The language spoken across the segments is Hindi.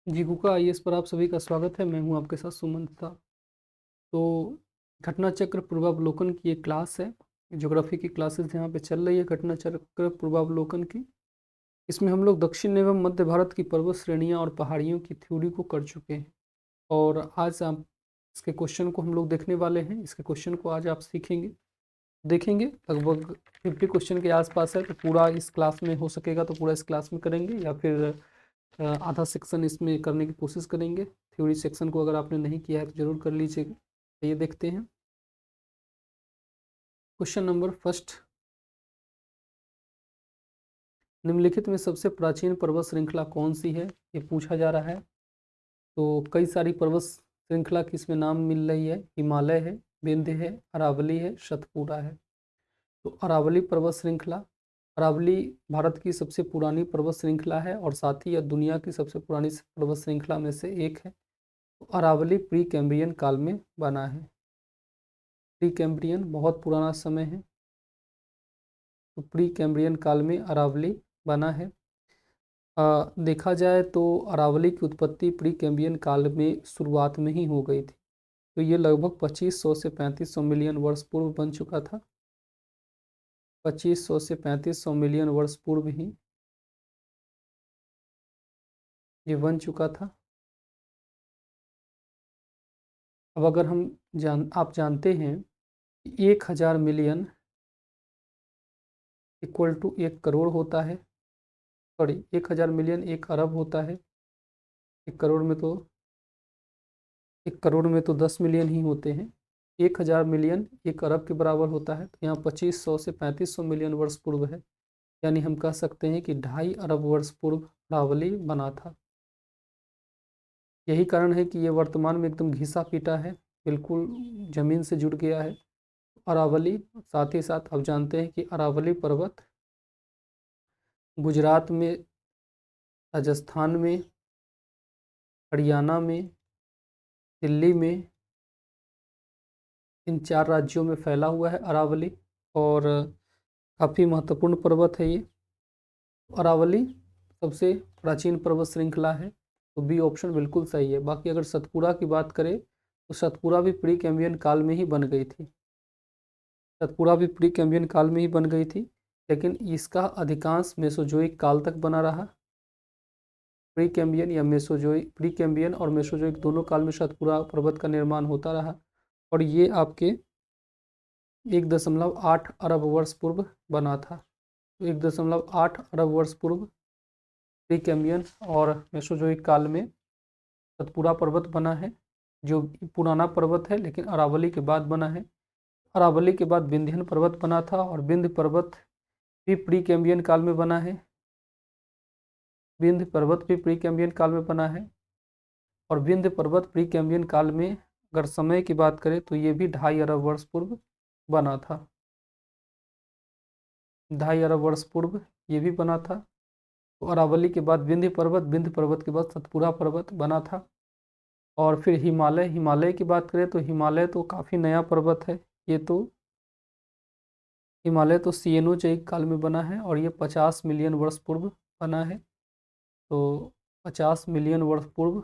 जी, कुका आईएएस पर आप सभी का स्वागत है। मैं हूं आपके साथ सुमंत था। तो घटना चक्र पूर्वावलोकन की एक क्लास है। ज्योग्राफी की क्लासेस यहाँ पे चल रही है घटना चक्र पूर्वावलोकन की। इसमें हम लोग दक्षिण एवं मध्य भारत की पर्वत श्रेणियाँ और पहाड़ियों की थ्योरी को कर चुके हैं। और आज आप इसके क्वेश्चन को हम लोग देखने वाले हैं। इसके क्वेश्चन को आज आप सीखेंगे, देखेंगे। लगभग 50 क्वेश्चन के आसपास है, तो पूरा इस क्लास में हो सकेगा तो पूरा इस क्लास में करेंगे, या फिर आधा सेक्शन इसमें करने की कोशिश करेंगे। थ्योरी सेक्शन को अगर आपने नहीं किया है तो जरूर कर लीजिएगा। ये देखते हैं क्वेश्चन नंबर फर्स्ट। निम्नलिखित में सबसे प्राचीन पर्वत श्रृंखला कौन सी है, ये पूछा जा रहा है। तो कई सारी पर्वत श्रृंखला की इसमें नाम मिल रही है। हिमालय है, विंध्य है, अरावली है, सतपुड़ा है। तो अरावली पर्वत श्रृंखला, अरावली भारत की सबसे पुरानी पर्वत श्रृंखला है और साथ ही यह दुनिया की सबसे पुरानी पर्वत श्रृंखला में से एक है। तो अरावली प्री कैम्ब्रियन काल में बना है। प्री कैम्ब्रियन बहुत पुराना समय है। तो प्री कैम्ब्रियन काल में अरावली बना है। देखा जाए तो अरावली की उत्पत्ति प्री कैम्ब्रियन काल में शुरुआत में ही हो गई थी। तो ये लगभग 2500 से 3500 मिलियन वर्ष पूर्व बन चुका था। 2500 से 3500 मिलियन वर्ष पूर्व ही ये बन चुका था। अब अगर आप जानते हैं कि 1000 मिलियन इक्वल टू 1 करोड़ होता है। सॉरी, 1000 मिलियन 1 अरब होता है। 1 करोड़ में तो 1 करोड़ में तो 10 मिलियन ही होते हैं। 1000 मिलियन 1 अरब के बराबर होता है। तो यहाँ 2500 से 3500 मिलियन वर्ष पूर्व है। यानी हम कह सकते हैं कि 2.5 अरब वर्ष पूर्व अरावली बना था। यही कारण है कि ये वर्तमान में एकदम घिसा पीटा है, बिल्कुल जमीन से जुड़ गया है अरावली। साथ ही साथ आप जानते हैं कि अरावली पर्वत गुजरात में, राजस्थान में, हरियाणा में, दिल्ली में, इन 4 राज्यों में फैला हुआ है अरावली। और काफ़ी महत्वपूर्ण पर्वत है ये। अरावली सबसे प्राचीन पर्वत श्रृंखला है। तो बी ऑप्शन बिल्कुल सही है। बाकी अगर सतपुड़ा की बात करें तो सतपुड़ा भी प्री कैम्ब्रियन काल में ही बन गई थी। सतपुड़ा भी प्री कैम्ब्रियन काल में ही बन गई थी, लेकिन इसका अधिकांश मेसोजोइक काल तक बना रहा। प्री कैम्ब्रियन या मेसोजोइक, प्री कैम्ब्रियन और मेसोजोइक दोनों काल में सतपुड़ा पर्वत का निर्माण होता रहा। और ये आपके 1.8 अरब वर्ष पूर्व बना था। तो 1.8 अरब वर्ष पूर्व प्री कैम्ब्रियन और मेसोजोइक काल में सतपुड़ा पर्वत बना है, जो पुराना पर्वत है लेकिन अरावली के बाद बना है। अरावली के बाद विंध्यन पर्वत बना था और विंध्य पर्वत भी प्री कैम्ब्रियन काल में बना है। विंध्य पर्वत भी प्री कैम्ब्रियन काल में बना है। और विंध्य पर्वत प्री कैम्ब्रियन काल में अगर समय की बात करें तो ये भी 2.5 अरब वर्ष पूर्व बना था। 2.5 अरब वर्ष पूर्व ये भी बना था। तो अरावली के बाद विंध्य पर्वत, विंध्य पर्वत के बाद सतपुड़ा पर्वत बना था। और फिर हिमालय, हिमालय की बात करें तो हिमालय तो काफ़ी नया पर्वत है। ये तो हिमालय तो सिएनोज़ोइक काल में बना है और ये 50 मिलियन वर्ष पूर्व बना है। तो 50 मिलियन वर्ष पूर्व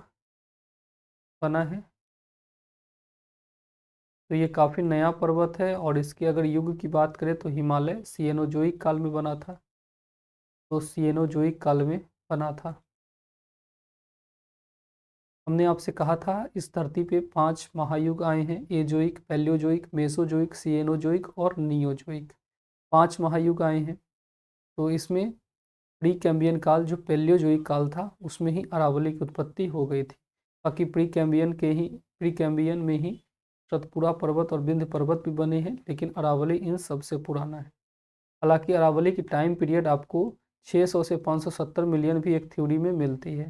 बना है। तो ये काफ़ी नया पर्वत है। और इसके अगर युग की बात करें तो हिमालय सिएनोज़ोइक काल में बना था। तो सिएनोज़ोइक काल में बना था। हमने आपसे कहा था इस धरती पे 5 महायुग आए हैं। एजोइक, पैलियोजोइक, मेसोजोइक, सिएनोजोइक और नियोजोइक। 5 महायुग आए हैं। तो इसमें प्री कैम्ब्रियन काल जो पैलियोजोइक काल था उसमें ही अरावली की उत्पत्ति हो गई थी। बाकी प्री कैम्ब्रियन में ही सतपुड़ा पर्वत और विंध्य पर्वत भी बने हैं, लेकिन अरावली इन सबसे पुराना है। हालांकि अरावली की टाइम पीरियड आपको 600 से 570 मिलियन भी एक थ्योरी में मिलती है।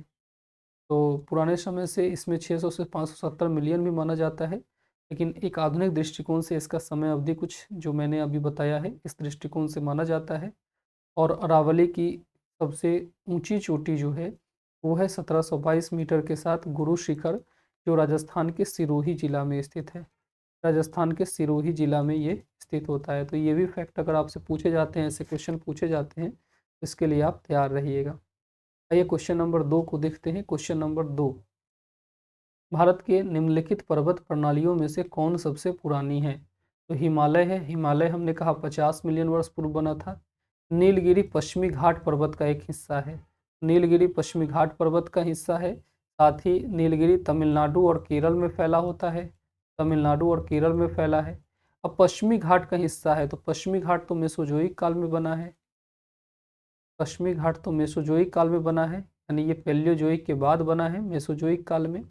तो पुराने समय से इसमें 600 से 570 मिलियन भी माना जाता है, लेकिन एक आधुनिक दृष्टिकोण से इसका समय अवधि कुछ जो मैंने अभी बताया है इस दृष्टिकोण से माना जाता है। और अरावली की सबसे ऊंची चोटी जो है वो है 1722 मीटर के साथ गुरु शिखर, जो राजस्थान के सिरोही जिला में स्थित है। राजस्थान के सिरोही जिला में ये स्थित होता है। तो ये भी फैक्ट अगर आपसे पूछे जाते हैं, ऐसे क्वेश्चन पूछे जाते हैं, इसके लिए आप तैयार रहिएगा। आइए क्वेश्चन नंबर 2 को देखते हैं। क्वेश्चन नंबर 2, भारत के निम्नलिखित पर्वत प्रणालियों में से कौन सबसे पुरानी है? तो हिमालय है। हिमालय हमने कहा 50 मिलियन वर्ष पूर्व बना था। नीलगिरी पश्चिमी घाट पर्वत का एक हिस्सा है। नीलगिरी पश्चिमी घाट पर्वत का हिस्सा है। साथ ही नीलगिरी तमिलनाडु और केरल में फैला होता है। तमिलनाडु और केरल में फैला है। अब पश्चिमी घाट का हिस्सा है, तो पश्चिमी घाट तो मेसोजोइक काल में बना है। पश्चिमी घाट तो मेसोजोइक काल में बना है, यानी ये पैलियोजोइक के बाद बना है, मेसोजोइक काल में।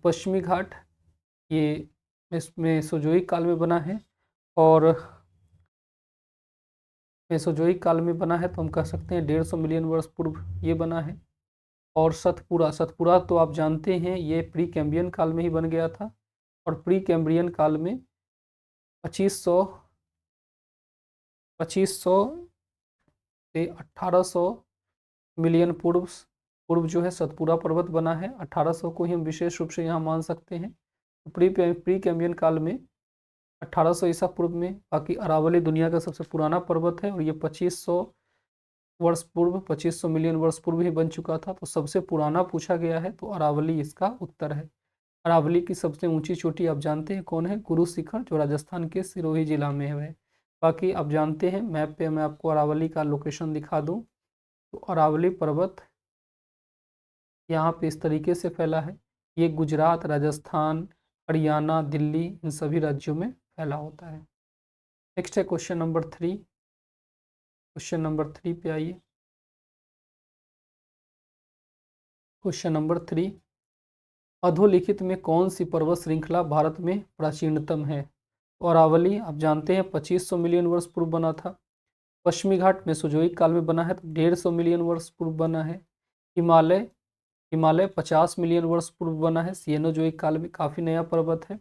पश्चिमी घाट ये मेसोजोइक काल में बना है, और मेसोजोइक काल में बना है तो हम कह सकते हैं 150 मिलियन वर्ष पूर्व ये बना है। और सतपुरा, सतपुरा तो आप जानते हैं ये प्री कैम्ब्रियन काल में ही बन गया था, और प्री कैम्ब्रियन काल में 2500 से 1800 मिलियन पूर्व जो है सतपुरा पर्वत बना है। 1800 को ही हम विशेष रूप से यहाँ मान सकते हैं। प्री कैम्ब्रियन काल में 1800 ईसा पूर्व में, बाकी अरावली दुनिया का सबसे पुराना पर्वत है, और ये 2500 मिलियन वर्ष पूर्व ही बन चुका था। तो सबसे पुराना पूछा गया है तो अरावली इसका उत्तर है। अरावली की सबसे ऊंची चोटी आप जानते हैं कौन है? गुरु शिखर, जो राजस्थान के सिरोही जिला में है। बाकी आप जानते हैं, मैप पे मैं आपको अरावली का लोकेशन दिखा दूं तो अरावली पर्वत यहाँ पे इस तरीके से फैला है। ये गुजरात, राजस्थान, हरियाणा, दिल्ली, इन सभी राज्यों में फैला होता है। नेक्स्ट है क्वेश्चन नंबर 3। क्वेश्चन नंबर 3 पे आइए। क्वेश्चन नंबर 3, अधोलिखित में कौन सी पर्वत श्रृंखला भारत में प्राचीनतम है? अरावली आप जानते हैं 2500 मिलियन वर्ष पूर्व बना था। पश्चिमी घाट मेसोजोइक काल में बना है तो 150 मिलियन वर्ष पूर्व बना है। हिमालय हिमालय 50 मिलियन वर्ष पूर्व बना है, सिएनोजोइक काल में, काफ़ी नया पर्वत है।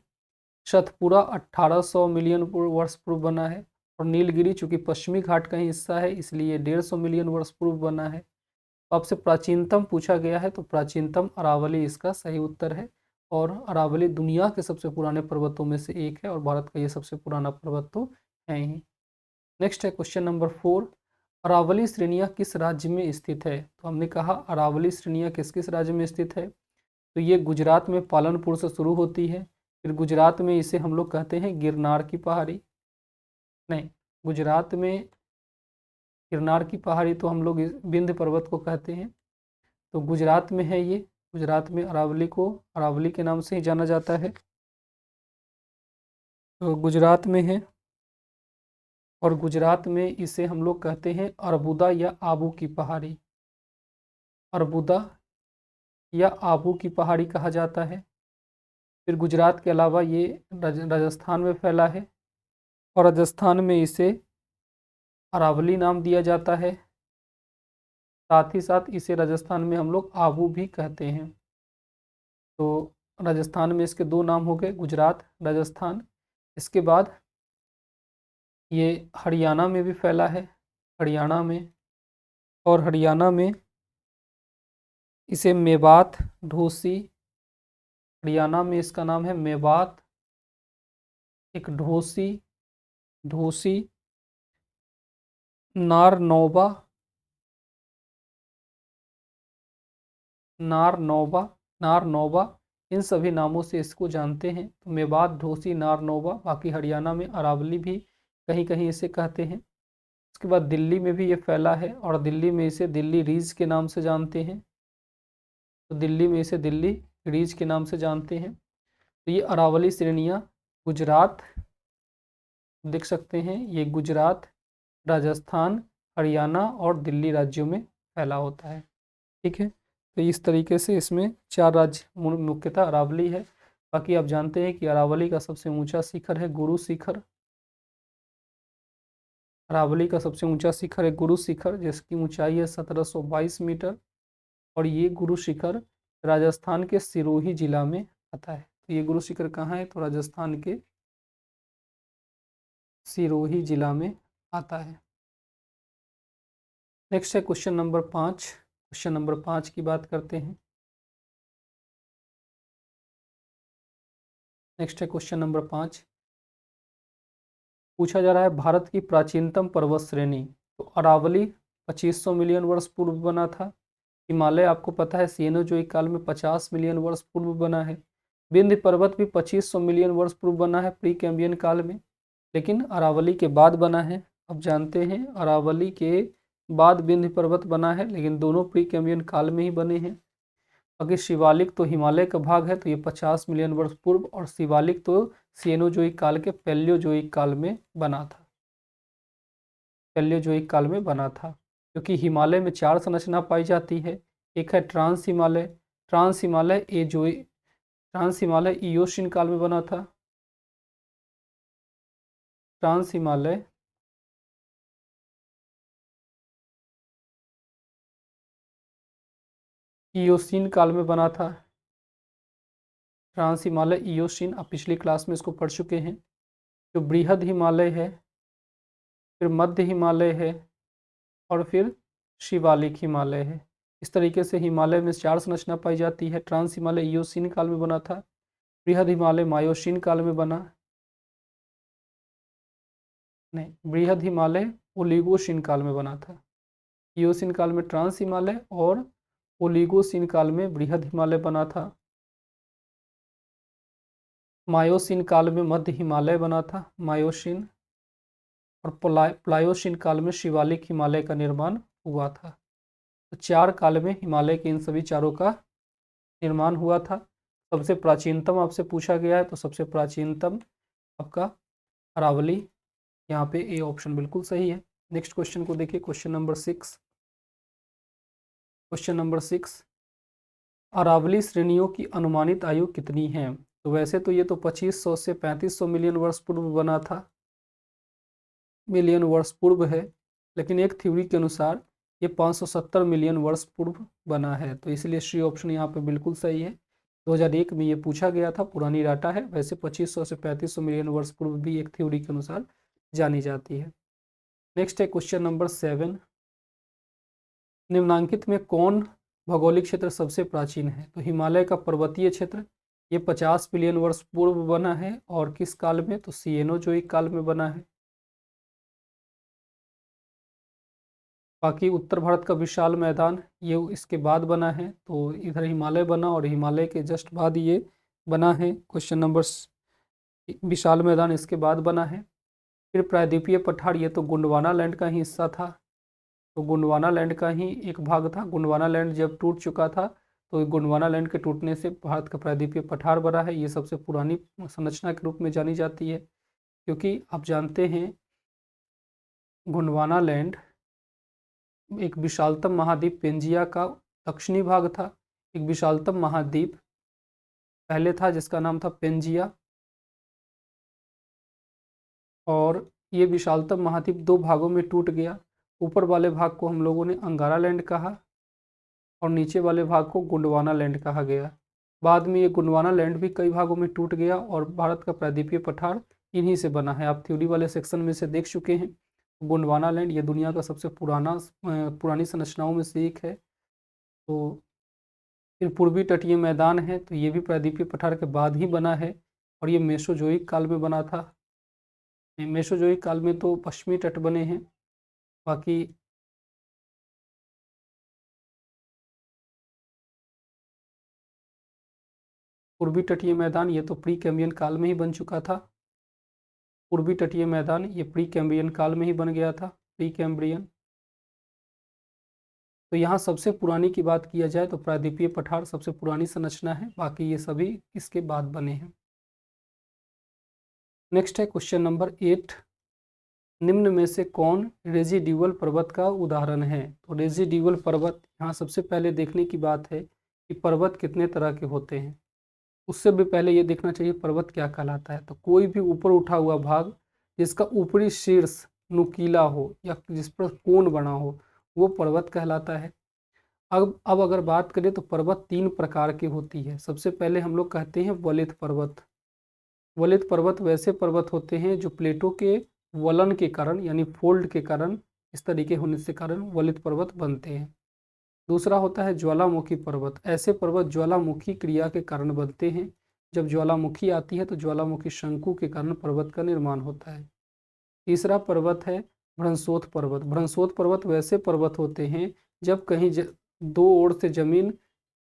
सतपुरा 1800 मिलियन वर्ष पूर्व बना है, और नीलगिरी चूंकि पश्चिमी घाट का ही हिस्सा है इसलिए 150 मिलियन वर्ष पूर्व बना है। तो आपसे प्राचीनतम पूछा गया है तो प्राचीनतम अरावली इसका सही उत्तर है, और अरावली दुनिया के सबसे पुराने पर्वतों में से एक है, और भारत का ये सबसे पुराना पर्वत तो है ही। नेक्स्ट है क्वेश्चन नंबर 4, अरावली श्रेणियाँ किस राज्य में स्थित है? तो हमने कहा अरावली श्रेणियाँ किस किस राज्य में स्थित है, तो ये गुजरात में पालनपुर से शुरू होती है। फिर गुजरात में इसे हम लोग कहते हैं गिरनार की पहाड़ी, नहीं, गुजरात में गिरनार की पहाड़ी तो हम लोग विंध्य पर्वत को कहते हैं। तो गुजरात में है ये, गुजरात में अरावली को अरावली के नाम से ही जाना जाता है, तो गुजरात में है। और गुजरात में इसे हम लोग कहते हैं अरबुदा या आबू की पहाड़ी, अरबुदा या आबू की पहाड़ी कहा जाता है। फिर गुजरात के अलावा ये राजस्थान में फैला है, और राजस्थान में इसे अरावली नाम दिया जाता है। साथ ही साथ इसे राजस्थान में हम लोग आबू भी कहते हैं। तो राजस्थान में इसके दो नाम हो गए, गुजरात, राजस्थान। इसके बाद ये हरियाणा में भी फैला है, हरियाणा में, और हरियाणा में इसे मेवात, ढोसी, हरियाणा में इसका नाम है मेवात, एक ढोसी, ढोसी, नारनौबा, नारनौबा, नारनौबा, इन सभी नामों से इसको जानते हैं। तो मेवात, ढोसी, नारनौबा, बाकी हरियाणा में अरावली भी कहीं कहीं इसे कहते हैं। उसके बाद दिल्ली में भी ये फैला है, और दिल्ली में इसे दिल्ली रीज के नाम से जानते हैं। तो दिल्ली में इसे दिल्ली रीज के नाम से जानते हैं। तो ये अरावली श्रेणियाँ गुजरात, देख सकते हैं ये गुजरात, राजस्थान, हरियाणा और दिल्ली राज्यों में फैला होता है। ठीक है, तो इस तरीके से इसमें 4 राज्य मुख्यतः अरावली है। बाकी आप जानते हैं कि अरावली का सबसे ऊंचा शिखर है गुरु शिखर, अरावली का सबसे ऊंचा शिखर है गुरु शिखर, जिसकी ऊंचाई है 1722 मीटर, और ये गुरु शिखर राजस्थान के सिरोही जिला में आता है। तो ये गुरु शिखर कहाँ है? तो राजस्थान के सिरोही जिला में आता है। नेक्स्ट है क्वेश्चन नंबर 5। क्वेश्चन नंबर 5 की बात करते हैं। नेक्स्ट है क्वेश्चन नंबर 5, पूछा जा रहा है भारत की प्राचीनतम पर्वत श्रेणी। तो अरावली 2500 मिलियन वर्ष पूर्व बना था। हिमालय आपको पता है सिएनोजोइक काल में 50 मिलियन वर्ष पूर्व बना है। विंध्य पर्वत भी 2500 मिलियन वर्ष पूर्व बना है प्री कैम्बियन काल में, लेकिन अरावली के बाद बना है। अब जानते हैं अरावली के बाद विंध्य पर्वत बना है, लेकिन दोनों प्री कैम्बियन काल में ही बने हैं। अगर शिवालिक तो हिमालय का भाग है तो ये 50 मिलियन वर्ष पूर्व, और शिवालिक तो सिएनोजोइक काल के पैलियोजोइक काल में बना था, पैलियोजोइक काल में बना था। क्योंकि हिमालय में 4 संरचना पाई जाती है। एक है ट्रांस हिमालय, ट्रांस हिमालय इयोशीन काल में बना था। ट्रांस हिमालय इयोसीन काल में बना था। ट्रांस हिमालय इयोशीन, आप पिछली क्लास में इसको पढ़ चुके हैं। जो बृहद हिमालय है, फिर मध्य हिमालय है, और फिर शिवालिक हिमालय है। इस तरीके से हिमालय में 4 संरचना पाई जाती है। ट्रांस हिमालय इयोसीन काल में बना था, बृहद हिमालय मायोसीन काल में बना, नहीं, बृहद हिमालय ओलिगोसीन काल में बना था। इयोसीन काल में ट्रांस हिमालय और ओलिगोसीन काल में बृहद हिमालय बना था। मायोसीन काल में मध्य हिमालय बना था, मायोसीन, और प्लायोसीन काल में शिवालिक हिमालय का निर्माण हुआ था। तो 4 काल में हिमालय के इन सभी चारों का निर्माण हुआ था। सबसे प्राचीनतम आपसे पूछा गया है, तो सबसे प्राचीनतम आपका अरावली, यहाँ पे ए ऑप्शन बिल्कुल सही है। नेक्स्ट क्वेश्चन को देखिए, question number 6। Question number 6, Aravalli श्रेणियों की अनुमानित आयु कितनी है? तो वैसे तो ये तो 2500 से 3500 मिलियन वर्ष पूर्व बना था, मिलियन वर्ष पूर्व है, लेकिन एक थ्योरी के अनुसार ये 570 मिलियन वर्ष पूर्व बना है। तो इसलिए सी ऑप्शन यहाँ पे बिल्कुल सही है। 2001 में ये पूछा गया था, पुरानी डाटा है। वैसे 2500 से 3500 मिलियन वर्ष पूर्व भी एक थ्योरी के अनुसार जानी जाती है। नेक्स्ट है क्वेश्चन नंबर 7, निम्नांकित में कौन भौगोलिक क्षेत्र सबसे प्राचीन है? तो हिमालय का पर्वतीय क्षेत्र, ये 50 मिलियन वर्ष पूर्व बना है, और किस काल में? तो सिएनोजोइक काल में बना है। बाकी उत्तर भारत का विशाल मैदान ये इसके बाद बना है, तो इधर हिमालय बना और हिमालय के जस्ट बाद ये बना है। क्वेश्चन नंबर, विशाल मैदान इसके बाद बना है। फिर प्रायद्वीपीय पठार, ये तो गोंडवाना लैंड का ही हिस्सा था, तो गोंडवाना लैंड का ही एक भाग था। गोंडवाना लैंड जब टूट चुका था, तो गोंडवाना लैंड के टूटने से भारत का प्रायद्वीपीय पठार बना है। ये सबसे पुरानी संरचना के रूप में जानी जाती है, क्योंकि आप जानते हैं गोंडवाना लैंड एक विशालतम महाद्वीप पेंजिया का दक्षिणी भाग था। एक विशालतम महाद्वीप पहले था जिसका नाम था पेंजिया, और ये विशालतम महाद्वीप 2 भागों में टूट गया। ऊपर वाले भाग को हम लोगों ने अंगारा लैंड कहा, और नीचे वाले भाग को गोंडवाना लैंड कहा गया। बाद में ये गोंडवाना लैंड भी कई भागों में टूट गया, और भारत का प्रायद्वीपीय पठार इन्हीं से बना है। आप थ्योरी वाले सेक्शन में से देख चुके हैं। गोंडवाना लैंड ये दुनिया का सबसे पुरानी संरचनाओं में से एक है। तो फिर पूर्वी तटीय मैदान है, तो ये भी प्रायद्वीपीय पठार के बाद ही बना है, और ये मेसोजोइक काल में बना था। मेसोजोइक काल में तो पश्चिमी तट बने हैं। बाकी पूर्वी तटीय मैदान ये तो प्री कैम्बियन काल में ही बन चुका था। पूर्वी तटीय मैदान ये प्री कैम्ब्रियन काल में ही बन गया था, प्री कैम्ब्रियन। तो यहाँ सबसे पुरानी की बात किया जाए तो प्रायद्वीपीय पठार सबसे पुरानी संरचना है, बाकी ये सभी इसके बाद बने हैं। नेक्स्ट है क्वेश्चन नंबर 8, निम्न में से कौन रेजिड्यूअल पर्वत का उदाहरण है? तो रेजिड्यूअल पर्वत, यहाँ सबसे पहले देखने की बात है कि पर्वत कितने तरह के होते हैं। उससे भी पहले ये देखना चाहिए पर्वत क्या कहलाता है। तो कोई भी ऊपर उठा हुआ भाग जिसका ऊपरी शीर्ष नुकीला हो या जिस पर कोण बना हो, वो पर्वत कहलाता है। अब अगर बात करें तो पर्वत 3 प्रकार की होती है। सबसे पहले हम लोग कहते हैं वलित पर्वत। वलित पर्वत वैसे पर्वत होते हैं जो प्लेटों के वलन के कारण यानी फोल्ड के कारण, इस तरीके होने से कारण वलित पर्वत बनते हैं। दूसरा होता है ज्वालामुखी पर्वत। ऐसे पर्वत ज्वालामुखी क्रिया के कारण बनते हैं। जब ज्वालामुखी आती है तो ज्वालामुखी शंकु के कारण पर्वत का निर्माण होता है। तीसरा पर्वत है भ्रंशोथ पर्वत। भ्रंशोथ पर्वत वैसे पर्वत होते हैं जब कहीं दो ओर से ज़मीन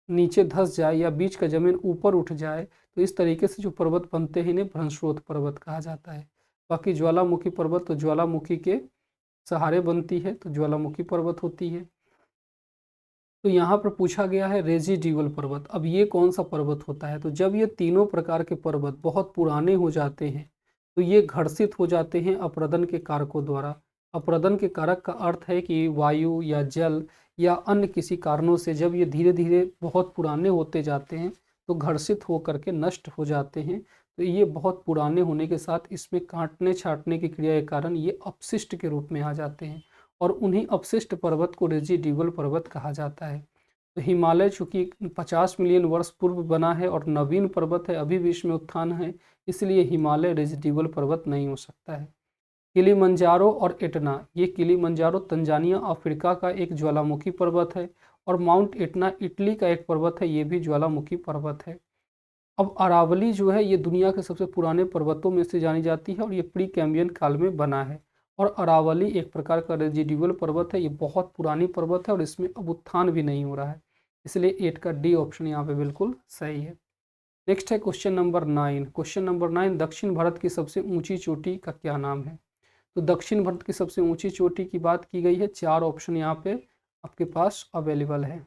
नीचे धंस जाए या बीच का ज़मीन ऊपर उठ जाए, तो इस तरीके से जो पर्वत बनते हैं इन्हें भ्रंशरोत पर्वत कहा जाता है। बाकी ज्वालामुखी पर्वत तो ज्वालामुखी के सहारे बनती है, तो ज्वालामुखी पर्वत होती है। तो यहाँ पर पूछा गया है रेजिड्यूअल पर्वत। अब ये कौन सा पर्वत होता है? तो जब ये तीनों प्रकार के पर्वत बहुत पुराने हो जाते हैं तो ये घर्षित हो जाते हैं अपरदन के कारकों द्वारा। अपरदन के कारक का अर्थ है कि वायु या जल या अन्य किसी कारणों से जब ये धीरे धीरे बहुत पुराने होते जाते हैं तो घर्षित होकर के नष्ट हो जाते हैं। तो ये बहुत पुराने होने के साथ इसमें काटने छाटने की क्रिया के कारण ये अपशिष्ट के रूप में आ जाते हैं और उन्हीं अपशिष्ट पर्वत को रेजिड्यूअल पर्वत कहा जाता है। तो हिमालय चूंकि 50 मिलियन वर्ष पूर्व बना है और नवीन पर्वत है, अभी भी इसमें उत्थान है, इसलिए हिमालय रेजिड्यूअल पर्वत नहीं हो सकता है। किलिमंजारो और एटना, ये किलिमंजारो तंजानिया अफ्रीका का एक ज्वालामुखी पर्वत है और माउंट एटना इटली का एक पर्वत है, ये भी ज्वालामुखी पर्वत है। अब अरावली जो है ये दुनिया के सबसे पुराने पर्वतों में से जानी जाती है और ये प्री कैम्बियन काल में बना है और अरावली एक प्रकार का रेजिड्यूअल पर्वत है। ये बहुत पुरानी पर्वत है और इसमें अब उत्थान भी नहीं हो रहा है, इसलिए 8 का डी ऑप्शन यहाँ पे बिल्कुल सही है। नेक्स्ट है क्वेश्चन नंबर 9। क्वेश्चन नंबर 9, दक्षिण भारत की सबसे ऊंची चोटी का क्या नाम है? तो दक्षिण भारत की सबसे ऊंची चोटी की बात की गई है, 4 ऑप्शन यहाँ पे आपके पास अवेलेबल है।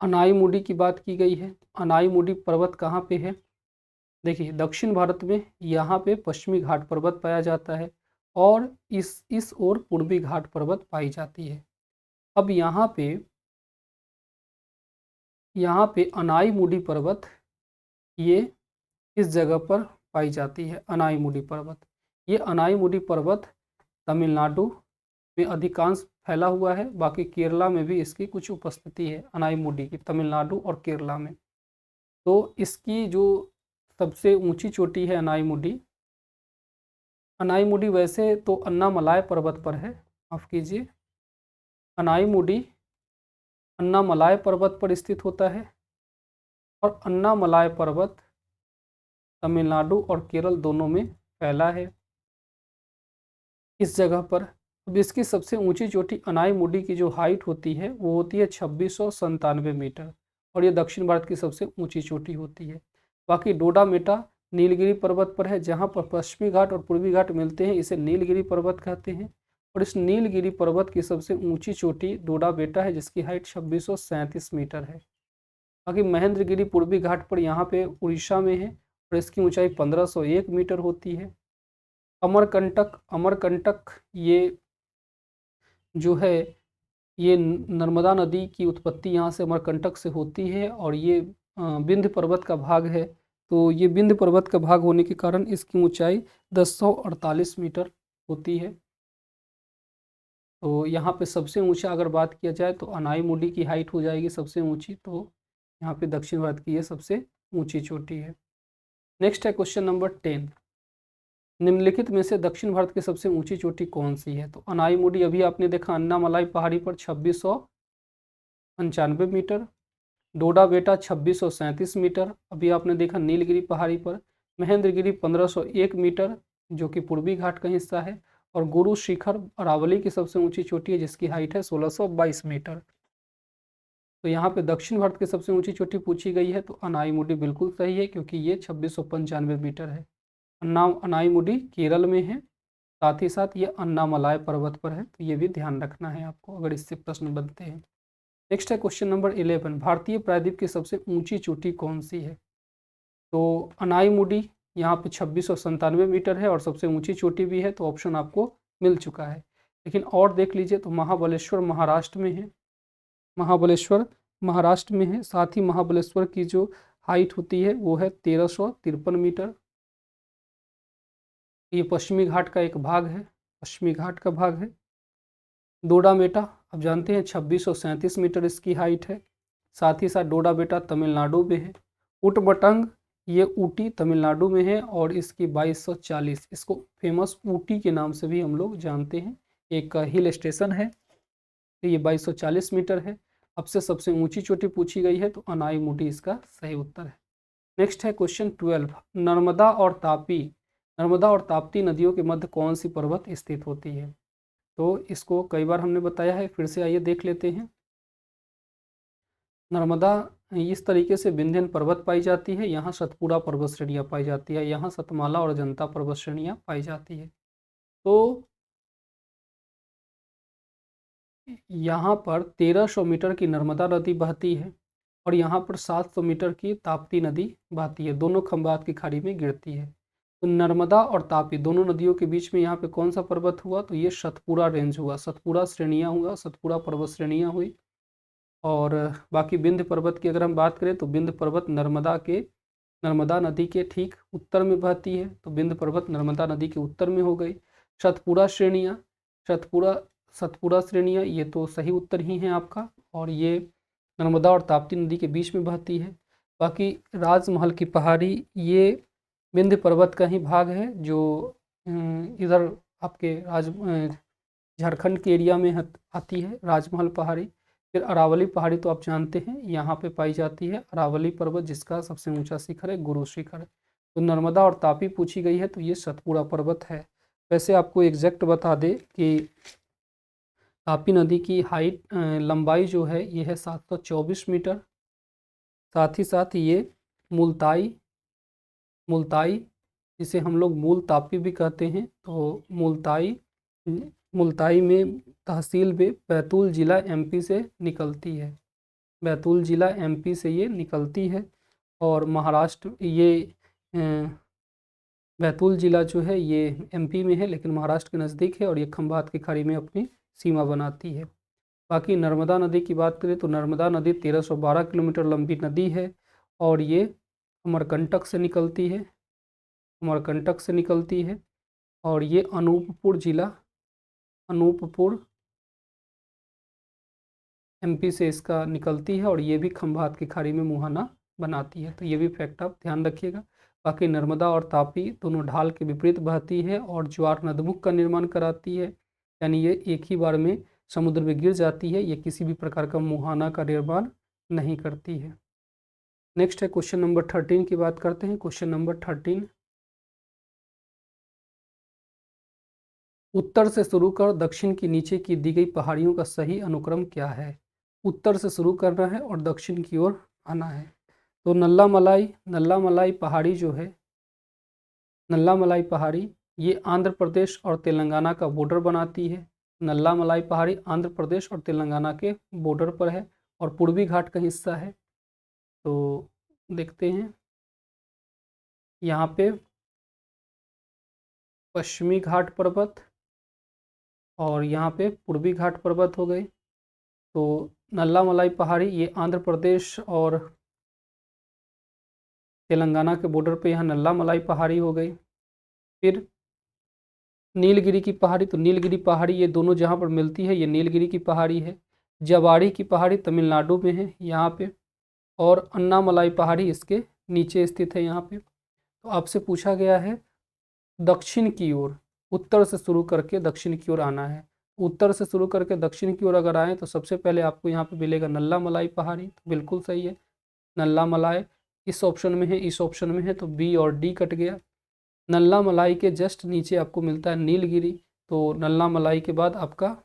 अनाईमुडी की बात की गई है। अनाईमुडी पर्वत कहाँ पे है? देखिए दक्षिण भारत में यहाँ पे पश्चिमी घाट पर्वत पाया जाता है और इस ओर पूर्वी घाट पर्वत पाई जाती है। अब यहाँ पे अनाईमुडी पर्वत ये इस जगह पर पाई जाती है। अनाईमुडी पर्वत, ये अनाईमुडी पर्वत तमिलनाडु में अधिकांश फैला हुआ है, बाकी केरला में भी इसकी कुछ उपस्थिति है अनाईमुडी की, तमिलनाडु और केरला में। तो इसकी जो सबसे ऊंची चोटी है अनाईमुडी, अनाईमुडी वैसे तो अन्नामलाई पर्वत पर है, माफ कीजिए, अनाईमुडी अन्नामलाई पर्वत पर स्थित होता है और अन्नामलाई पर्वत तमिलनाडु और केरल दोनों में फैला है इस जगह पर। अब इसकी सबसे ऊंची चोटी अनाईमुडी की जो हाइट होती है वो होती है 2697 मीटर और ये दक्षिण भारत की सबसे ऊंची चोटी होती है। बाकी डोडा मेटा नीलगिरी पर्वत पर है, जहाँ पर पश्चिमी घाट और पूर्वी घाट मिलते हैं, इसे नीलगिरी पर्वत कहते हैं और इस नीलगिरी पर्वत की सबसे ऊंची चोटी डोडा बेटा है जिसकी हाइट 2637 मीटर है। बाकी महेंद्रगिरी पूर्वी घाट पर यहाँ पे उड़ीसा में है और इसकी ऊंचाई 1501 मीटर होती है। अमरकंटक ये जो है ये नर्मदा नदी की उत्पत्ति यहाँ से अमरकंटक से होती है और ये विंध्य पर्वत का भाग है। तो ये विंध्य पर्वत का भाग होने के कारण इसकी ऊंचाई 1048 मीटर होती है। तो यहाँ पे सबसे ऊंचा अगर बात किया जाए तो अनाईमुडी की हाइट हो जाएगी सबसे ऊंची, तो यहाँ पे दक्षिण भारत की ये सबसे ऊंची चोटी है। नेक्स्ट है क्वेश्चन नंबर 10, निम्नलिखित में से दक्षिण भारत की सबसे ऊंची चोटी कौन सी है? तो अनाईमुडी अभी आपने देखा अन्नामलाई पहाड़ी पर 2695 मीटर, डोडा बेटा 2637 मीटर, अभी आपने देखा नीलगिरी पहाड़ी पर, महेंद्रगिरी 1501 मीटर जो कि पूर्वी घाट का हिस्सा है और गुरु शिखर अरावली की सबसे ऊंची चोटी है जिसकी हाइट है 1622 मीटर। तो यहाँ पे दक्षिण भारत की सबसे ऊंची चोटी पूछी गई है तो अनाईमुडी बिल्कुल सही है क्योंकि ये 2695 मीटर है। अनाईमुडी केरल में है, साथ ही साथ ये अन्नामलाई पर्वत पर है, तो ये भी ध्यान रखना है आपको अगर इससे प्रश्न बनते हैं। नेक्स्ट है क्वेश्चन नंबर 11, भारतीय प्रायद्वीप की सबसे ऊंची चोटी कौन सी है? तो अनाईमुडी यहाँ पे 2697 मीटर है और सबसे ऊंची चोटी भी है, तो ऑप्शन आपको मिल चुका है। लेकिन और देख लीजिए तो महाबलेश्वर महाराष्ट्र में है, महाबलेश्वर महाराष्ट्र में है, साथ ही महाबलेश्वर की जो हाइट होती है वो है 1353 मीटर। ये पश्चिमी घाट का एक भाग है, पश्चिमी घाट का भाग है। डोडा बेटा आप जानते हैं 2637 मीटर इसकी हाइट है, साथ ही साथ डोडा बेटा तमिलनाडु में है। उटबटंग ये ऊटी तमिलनाडु में है और इसकी 2240, इसको फेमस ऊटी के नाम से भी हम लोग जानते हैं, एक हिल स्टेशन है। तो ये 2240 मीटर है। अब से सबसे ऊंची चोटी पूछी गई है तो अनाईमुडी इसका सही उत्तर है। नेक्स्ट है क्वेश्चन 12, नर्मदा और ताप्ती नदियों के मध्य कौन सी पर्वत स्थित होती है? तो इसको कई बार हमने बताया है, फिर से आइए देख लेते हैं। नर्मदा इस तरीके से विंध्यन पर्वत पाई जाती है, यहाँ सतपुड़ा पर्वत श्रेणियाँ पाई जाती है, यहाँ सतमाला और अजंता पर्वत श्रेणियाँ पाई जाती है। तो यहाँ पर 1300 मीटर की नर्मदा नदी बहती है और यहाँ पर 700 मीटर की ताप्ती नदी बहती है, दोनों खंबात की खाड़ी में गिरती है। तो नर्मदा और तापी दोनों नदियों के बीच में यहाँ पे कौन सा पर्वत हुआ, तो ये सतपुड़ा रेंज हुआ, सतपुड़ा श्रेणियाँ हुआ, सतपुड़ा पर्वत श्रेणियाँ हुई। और बाकी विंध्य पर्वत की अगर हम बात करें तो विंध्य पर्वत नर्मदा नदी के ठीक उत्तर में बहती है, तो विंध्य पर्वत नर्मदा नदी के उत्तर में हो गई। सतपुड़ा श्रेणियाँ, सतपुड़ा सतपुड़ा श्रेणियाँ ये तो सही उत्तर ही है आपका, और ये नर्मदा और ताप्ती नदी के बीच में बहती है। बाकी राजमहल की पहाड़ी ये विंध्य पर्वत का ही भाग है, जो इधर आपके झारखंड के एरिया में आती है राजमहल पहाड़ी। फिर अरावली पहाड़ी तो आप जानते हैं यहाँ पे पाई जाती है, अरावली पर्वत जिसका सबसे ऊंचा शिखर है गुरु शिखर। तो नर्मदा और तापी पूछी गई है, तो ये सतपुड़ा पर्वत है। वैसे आपको एग्जैक्ट बता दे कि तापी नदी की लंबाई जो है ये है 724 मीटर। साथ ही साथ ये मुल्ताई मुल्ताई जिसे हम लोग मूल तापी भी कहते हैं, तो मुल्ताई में तहसील में बैतूल ज़िला एमपी से निकलती है, बैतूल ज़िला एमपी से ये निकलती है। और महाराष्ट्र ये बैतूल ज़िला जो है ये एमपी में है, लेकिन महाराष्ट्र के नज़दीक है, और ये खंभात की खाड़ी में अपनी सीमा बनाती है। बाकी नर्मदा नदी की बात करें तो नर्मदा नदी 1312 किलोमीटर लंबी नदी है, और ये अमरकंटक से निकलती है, अमरकंटक से निकलती है। और ये अनूपपुर एमपी से इसका निकलती है, और ये भी खंभात की खाड़ी में मुहाना बनाती है। तो ये भी फैक्ट आप ध्यान रखिएगा। बाकी नर्मदा और तापी दोनों ढाल के विपरीत बहती है और ज्वार नदमुख का निर्माण कराती है, यानी ये एक ही बार में समुद्र में गिर जाती है, ये किसी भी प्रकार का मुहाना का निर्माण नहीं करती है। नेक्स्ट है क्वेश्चन नंबर 13 की बात करते हैं। क्वेश्चन नंबर 13, उत्तर से शुरू कर दक्षिण की नीचे की दी गई पहाड़ियों का सही अनुक्रम क्या है। उत्तर से शुरू करना है और दक्षिण की ओर आना है। तो नल्ला मलाई पहाड़ी जो है, नल्ला मलाई पहाड़ी ये आंध्र प्रदेश और तेलंगाना का बॉर्डर बनाती है। नल्ला मलाई पहाड़ी आंध्र प्रदेश और तेलंगाना के बॉर्डर पर है और पूर्वी घाट का हिस्सा है। तो देखते हैं यहाँ पे पश्चिमी घाट पर्वत और यहाँ पे पूर्वी घाट पर्वत हो गए। तो नल्ला मलाई पहाड़ी ये आंध्र प्रदेश और तेलंगाना के बॉर्डर पे यहाँ नल्ला मलाई पहाड़ी हो गई। फिर नीलगिरी की पहाड़ी, तो नीलगिरी पहाड़ी ये दोनों जहाँ पर मिलती है ये नीलगिरी की पहाड़ी है। जवाड़ी की पहाड़ी तमिलनाडु में है यहाँ पे, और अन्नामलाई पहाड़ी इसके नीचे स्थित है यहाँ पे। तो आपसे पूछा गया है दक्षिण की ओर, उत्तर से शुरू करके दक्षिण की ओर आना है। उत्तर से शुरू करके दक्षिण की ओर अगर आए तो सबसे पहले आपको यहाँ पे मिलेगा नल्ला मलाई पहाड़ी, तो बिल्कुल सही है। नल्ला मलाई इस ऑप्शन में है, इस ऑप्शन में है, तो बी और डी कट गया। नल्ला मलाई के जस्ट नीचे आपको मिलता है नीलगिरी, तो नल्ला मलाई के बाद आपका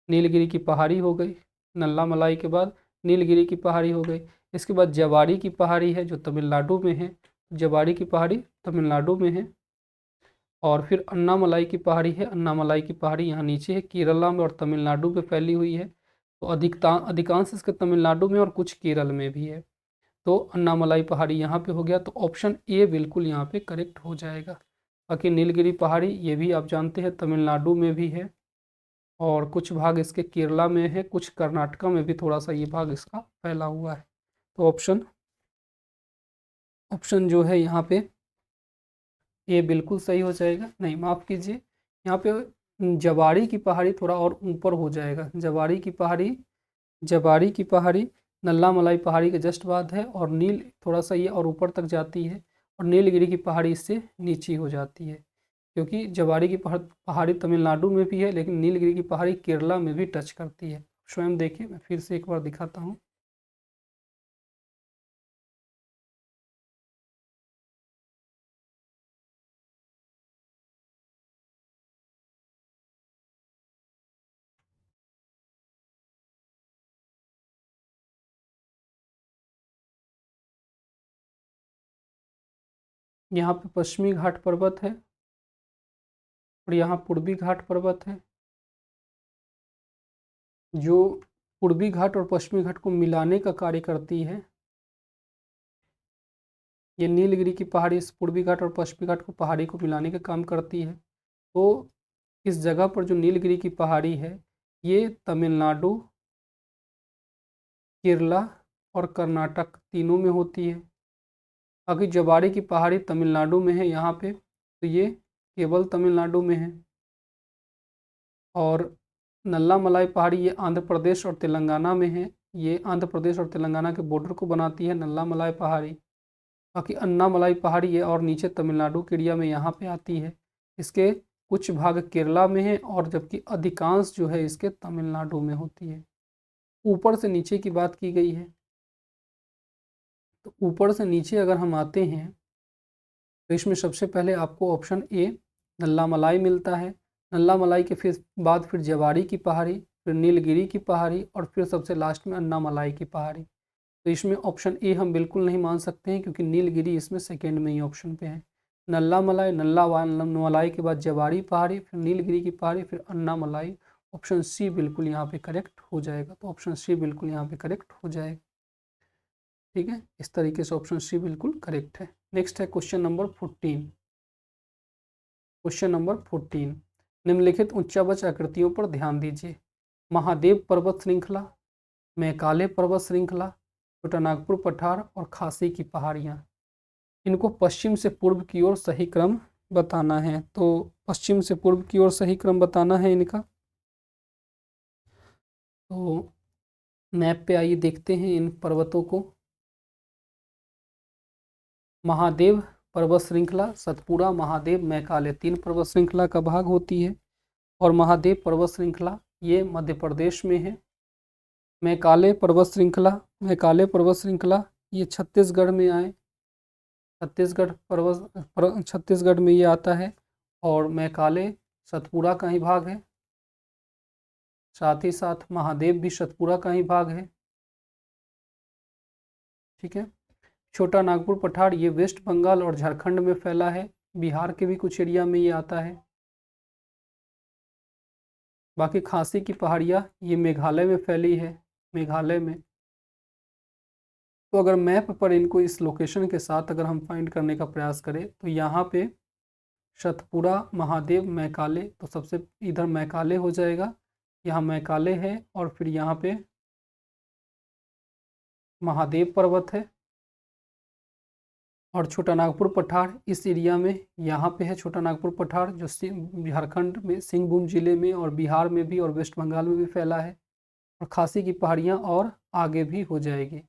नीलगिरी की पहाड़ी हो गई। नल्ला मलाई के बाद नीलगिरी की पहाड़ी हो गई। इसके बाद जवाड़ी की पहाड़ी है जो तमिलनाडु में है, जवाड़ी की पहाड़ी तमिलनाडु में है। और फिर अन्नामलाई की पहाड़ी है, अन्नामलाई की पहाड़ी यहाँ नीचे है, केरला में और तमिलनाडु में फैली हुई है। तो अधिकांश इसके तमिलनाडु में और कुछ केरल में भी है। तो अन्नामलाई पहाड़ी यहाँ पे हो गया, तो ऑप्शन ए बिल्कुल यहाँ पे करेक्ट हो जाएगा। बाकी नीलगिरी पहाड़ी ये भी आप जानते हैं तमिलनाडु में भी है, और कुछ भाग इसके केरला में है, कुछ कर्नाटका में भी थोड़ा सा ये भाग इसका फैला हुआ है। तो ऑप्शन ऑप्शन जो है यहाँ पे ये बिल्कुल सही हो जाएगा। नहीं, माफ़ कीजिए, यहाँ पे जवाड़ी की पहाड़ी थोड़ा और ऊपर हो जाएगा। जवाड़ी की पहाड़ी नल्ला मलाई पहाड़ी के जस्ट बाद है, और नील थोड़ा सा ये और ऊपर तक जाती है, और नीलगिरी की पहाड़ी इससे नीची हो जाती है, क्योंकि जवाड़ी की पहाड़ी तमिलनाडु में भी है, लेकिन नीलगिरी की पहाड़ी केरला में भी टच करती है। स्वयं देखिए, मैं फिर से एक बार दिखाता हूँ। यहाँ पे पश्चिमी घाट पर्वत है और यहाँ पूर्वी घाट पर्वत है, जो पूर्वी घाट और पश्चिमी घाट को मिलाने का कार्य करती है। ये नीलगिरी की पहाड़ी इस पूर्वी घाट और पश्चिमी घाट को पहाड़ी को मिलाने का काम करती है। तो इस जगह पर जो नीलगिरी की पहाड़ी है, ये तमिलनाडु, केरला और कर्नाटक तीनों में होती है। अगर जवाड़ी की पहाड़ी तमिलनाडु में है यहाँ पे, तो ये केवल तमिलनाडु में है। और नल्ला मलाई पहाड़ी ये आंध्र प्रदेश और तेलंगाना में है। ये आंध्र प्रदेश और तेलंगाना के बॉर्डर को बनाती है नल्ला मलाई पहाड़ी। बाकी अन्ना मलाई पहाड़ी है और नीचे तमिलनाडु के एरिया में यहाँ पे आती है। इसके कुछ भाग केरला में है और जबकि अधिकांश जो है इसके तमिलनाडु में होती है। ऊपर से नीचे की बात की गई है, तो ऊपर से नीचे अगर हम आते हैं तो इसमें सबसे पहले आपको ऑप्शन ए नल्ला मलाई मिलता है। नल्ला मलाई के फिर जवाड़ी की पहाड़ी, फिर नीलगिरी की पहाड़ी और फिर सबसे लास्ट में अन्ना मलाई की पहाड़ी। तो इसमें ऑप्शन ए हम बिल्कुल नहीं मान सकते हैं, क्योंकि नीलगिरी इसमें सेकेंड में ही ऑप्शन पे है। नल्ला मलाई के बाद जवाड़ी पहाड़ी, फिर नीलगिरी की पहाड़ी, फिर अन्ना मलाई। ऑप्शन सी बिल्कुल यहाँ पे करेक्ट हो जाएगा। तो ऑप्शन सी बिल्कुल यहाँ पे करेक्ट हो जाएगा। ठीक है, इस तरीके से ऑप्शन सी बिल्कुल करेक्ट है। नेक्स्ट है क्वेश्चन नंबर 14। क्वेश्चन नंबर 14, निम्नलिखित उच्चावच आकृतियों पर ध्यान दीजिए। महादेव पर्वत श्रृंखला, मैकाले पर्वत श्रृंखला, छोटानागपुर पठार और खासी की पहाड़ियाँ। इनको पश्चिम से पूर्व की ओर सही क्रम बताना है। तो पश्चिम से पूर्व की ओर सही क्रम बताना है इनका। तो मैप पे आइए देखते हैं इन पर्वतों को। महादेव पर्वत श्रृंखला, सतपुड़ा, महादेव, मैकाले 3 पर्वत श्रृंखला का भाग होती है। और महादेव पर्वत श्रृंखला ये मध्य प्रदेश में है। मैकाले पर्वत श्रृंखला ये छत्तीसगढ़ में आए। छत्तीसगढ़ में ये आता है। और मैकाले सतपुड़ा का ही भाग है। साथ ही साथ महादेव भी सतपुड़ा का ही भाग है। ठीक है। छोटा नागपुर पठार ये वेस्ट बंगाल और झारखंड में फैला है। बिहार के भी कुछ एरिया में ये आता है। बाकी खासी की पहाड़ियाँ ये मेघालय में फैली है, मेघालय में। तो अगर मैप पर इनको इस लोकेशन के साथ अगर हम फाइंड करने का प्रयास करें, तो यहाँ पे सतपुड़ा, महादेव, मैकाले, तो सबसे इधर मैकाले हो जाएगा। यहाँ मैकाले है और फिर यहाँ पे महादेव पर्वत है। और छोटा नागपुर पठार इस एरिया में यहाँ पे है। छोटा नागपुर पठार जो झारखंड में सिंहभूम जिले में और बिहार में भी और वेस्ट बंगाल में भी फैला है। और खासी की पहाड़ियाँ और आगे भी हो जाएगी।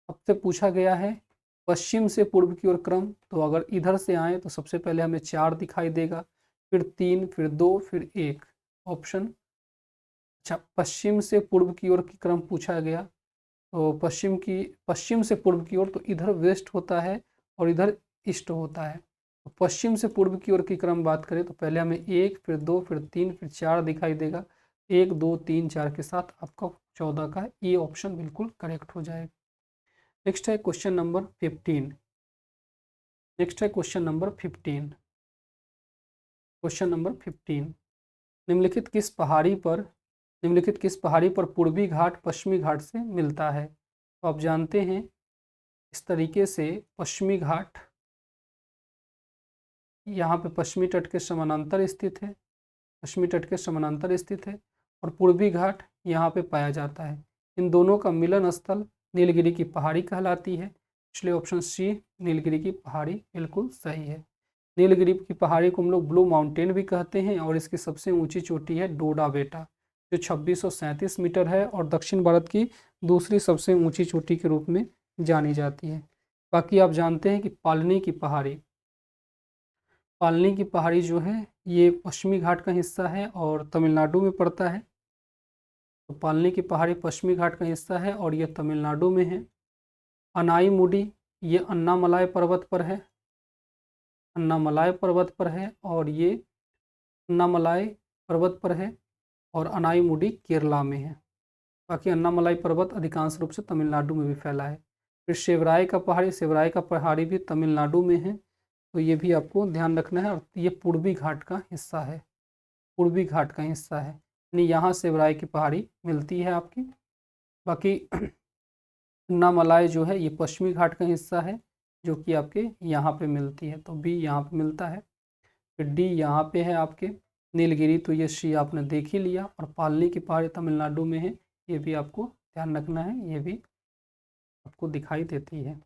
अब से पूछा गया है पश्चिम से पूर्व की ओर क्रम। तो अगर इधर से आए तो सबसे पहले हमें 4 दिखाई देगा, फिर 3, फिर 2, फिर 1 ऑप्शन। अच्छा, पश्चिम से पूर्व की ओर की क्रम पूछा गया। तो पश्चिम से पूर्व की ओर तो इधर वेस्ट होता है और इधर ईस्ट होता है। तो पश्चिम से पूर्व की ओर की क्रम बात करें तो पहले हमें 1, फिर 2, फिर 3, फिर 4 दिखाई देगा। 1, 2, 3, 4 के साथ आपका 14 का ये ऑप्शन बिल्कुल करेक्ट हो जाएगा। नेक्स्ट है क्वेश्चन नंबर 15। क्वेश्चन नंबर 15, निम्नलिखित किस पहाड़ी पर पूर्वी घाट पश्चिमी घाट से मिलता है। तो आप जानते हैं इस तरीके से पश्चिमी घाट यहाँ पे पश्चिमी तट के समानांतर स्थित है और पूर्वी घाट यहाँ पे पाया जाता है। इन दोनों का मिलन स्थल नीलगिरी की पहाड़ी कहलाती है। इसलिए ऑप्शन सी नीलगिरी की पहाड़ी बिल्कुल सही है। नीलगिरी की पहाड़ी को हम लोग ब्लू माउंटेन भी कहते हैं और इसकी सबसे ऊंची चोटी है डोडा बेटा, जो 2637 मीटर है और दक्षिण भारत की दूसरी सबसे ऊंची चोटी के रूप में जानी जाती है। बाकी आप जानते हैं कि पालनी की पहाड़ी जो है ये पश्चिमी घाट का हिस्सा है और तमिलनाडु में पड़ता है। तो पालनी की पहाड़ी पश्चिमी घाट का हिस्सा है और ये तमिलनाडु में है। अनाई मुडी ये अन्नामलाई पर्वत पर है, और ये अन्नामलाई पर्वत पर है और अनाई मुडी केरला में है। बाकी अन्नामलाई पर्वत अधिकांश रूप से तमिलनाडु में भी फैला है। फिर सेवराय का पहाड़ी भी तमिलनाडु में है। तो ये भी आपको ध्यान रखना है। और ये पूर्वी घाट का हिस्सा है, पूर्वी घाट का हिस्सा है, यानी यहाँ से सेवराई की पहाड़ी मिलती है आपकी। बाकी अन्नामलाई जो है ये पश्चिमी घाट का हिस्सा है, जो कि आपके यहाँ पे मिलती है, तो बी यहाँ पे मिलता है। फिर डी यहाँ पे है आपके नीलगिरी, तो ये सी आपने देख ही लिया। और पालनी की पहाड़ी तमिलनाडु में है, ये भी आपको ध्यान रखना है, ये भी आपको दिखाई देती है।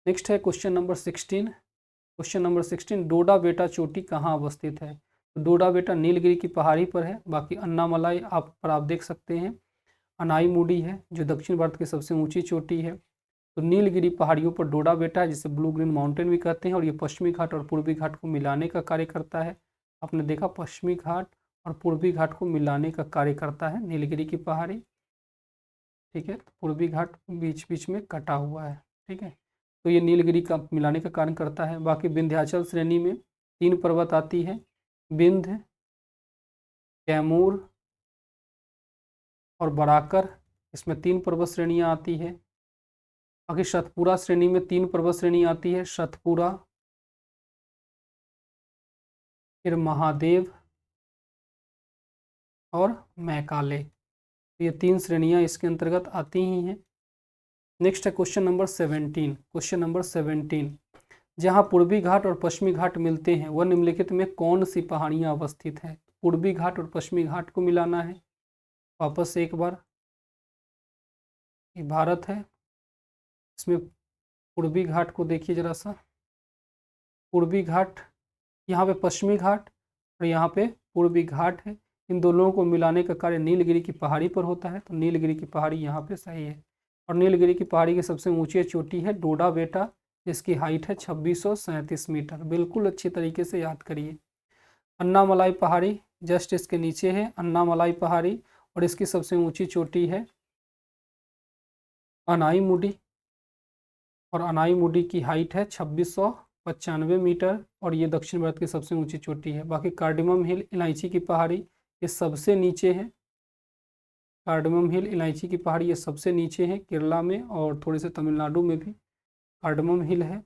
नेक्स्ट है क्वेश्चन नंबर 16। क्वेश्चन नंबर 16, डोडा बेटा चोटी कहाँ अवस्थित है? तो डोडा बेटा नीलगिरी की पहाड़ी पर है। बाकी अन्नामलाई आप देख सकते हैं अनाईमुडी है, जो दक्षिण भारत की सबसे ऊंची चोटी है। तो नीलगिरी पहाड़ियों पर डोडा बेटा है, जिसे ब्लू ग्रीन माउंटेन भी कहते हैं, और ये पश्चिमी घाट और पूर्वी घाट को मिलाने का कार्य करता है। आपने देखा पश्चिमी घाट और पूर्वी घाट को मिलाने का कार्य करता है नीलगिरी की पहाड़ी। ठीक है, पूर्वी घाट बीच बीच में कटा हुआ है। ठीक है, तो ये नीलगिरी का मिलाने का कार्य करता है। बाकी विंध्याचल श्रेणी में 3 पर्वत आती है, विंध्य, कैमूर और बराकर, इसमें 3 पर्वत श्रेणियाँ आती है। बाकी सतपुरा श्रेणी में 3 पर्वत श्रेणी आती है, सतपुरा, फिर महादेव और मैकाले, ये 3 श्रेणियाँ इसके अंतर्गत आती ही हैं। नेक्स्ट है क्वेश्चन नंबर 17। क्वेश्चन नंबर 17, जहाँ पूर्वी घाट और पश्चिमी घाट मिलते हैं वह निम्नलिखित में कौन सी पहाड़ियाँ अवस्थित हैं? पूर्वी घाट और पश्चिमी घाट को मिलाना है। वापस से एक बार, ये भारत है, इसमें पूर्वी घाट को देखिए जरा सा, पूर्वी घाट, यहाँ पे पश्चिमी घाट और यहाँ पे पूर्वी घाट है। इन दोनों को मिलाने का कार्य नीलगिरी की पहाड़ी पर होता है, तो नीलगिरी की पहाड़ी यहाँ पे सही है। और नीलगिरी की पहाड़ी की सबसे ऊंची चोटी है डोडा बेटा, जिसकी हाइट है 2637 मीटर। बिल्कुल अच्छी तरीके से याद करिए। अन्नामलाई पहाड़ी जस्ट इसके नीचे है, अन्नामलाई पहाड़ी, और इसकी सबसे ऊंची चोटी है अनाईमुडी, और अनाईमुडी की हाइट है 2695 मीटर, और ये दक्षिण भारत की सबसे ऊंची चोटी है। बाकी कार्डिमम हिल इलायची की पहाड़ी ये सबसे नीचे है, कार्डमम हिल इलायची की पहाड़ी ये सबसे नीचे है केरला में, और थोड़े से तमिलनाडु में भी कार्डमम हिल है।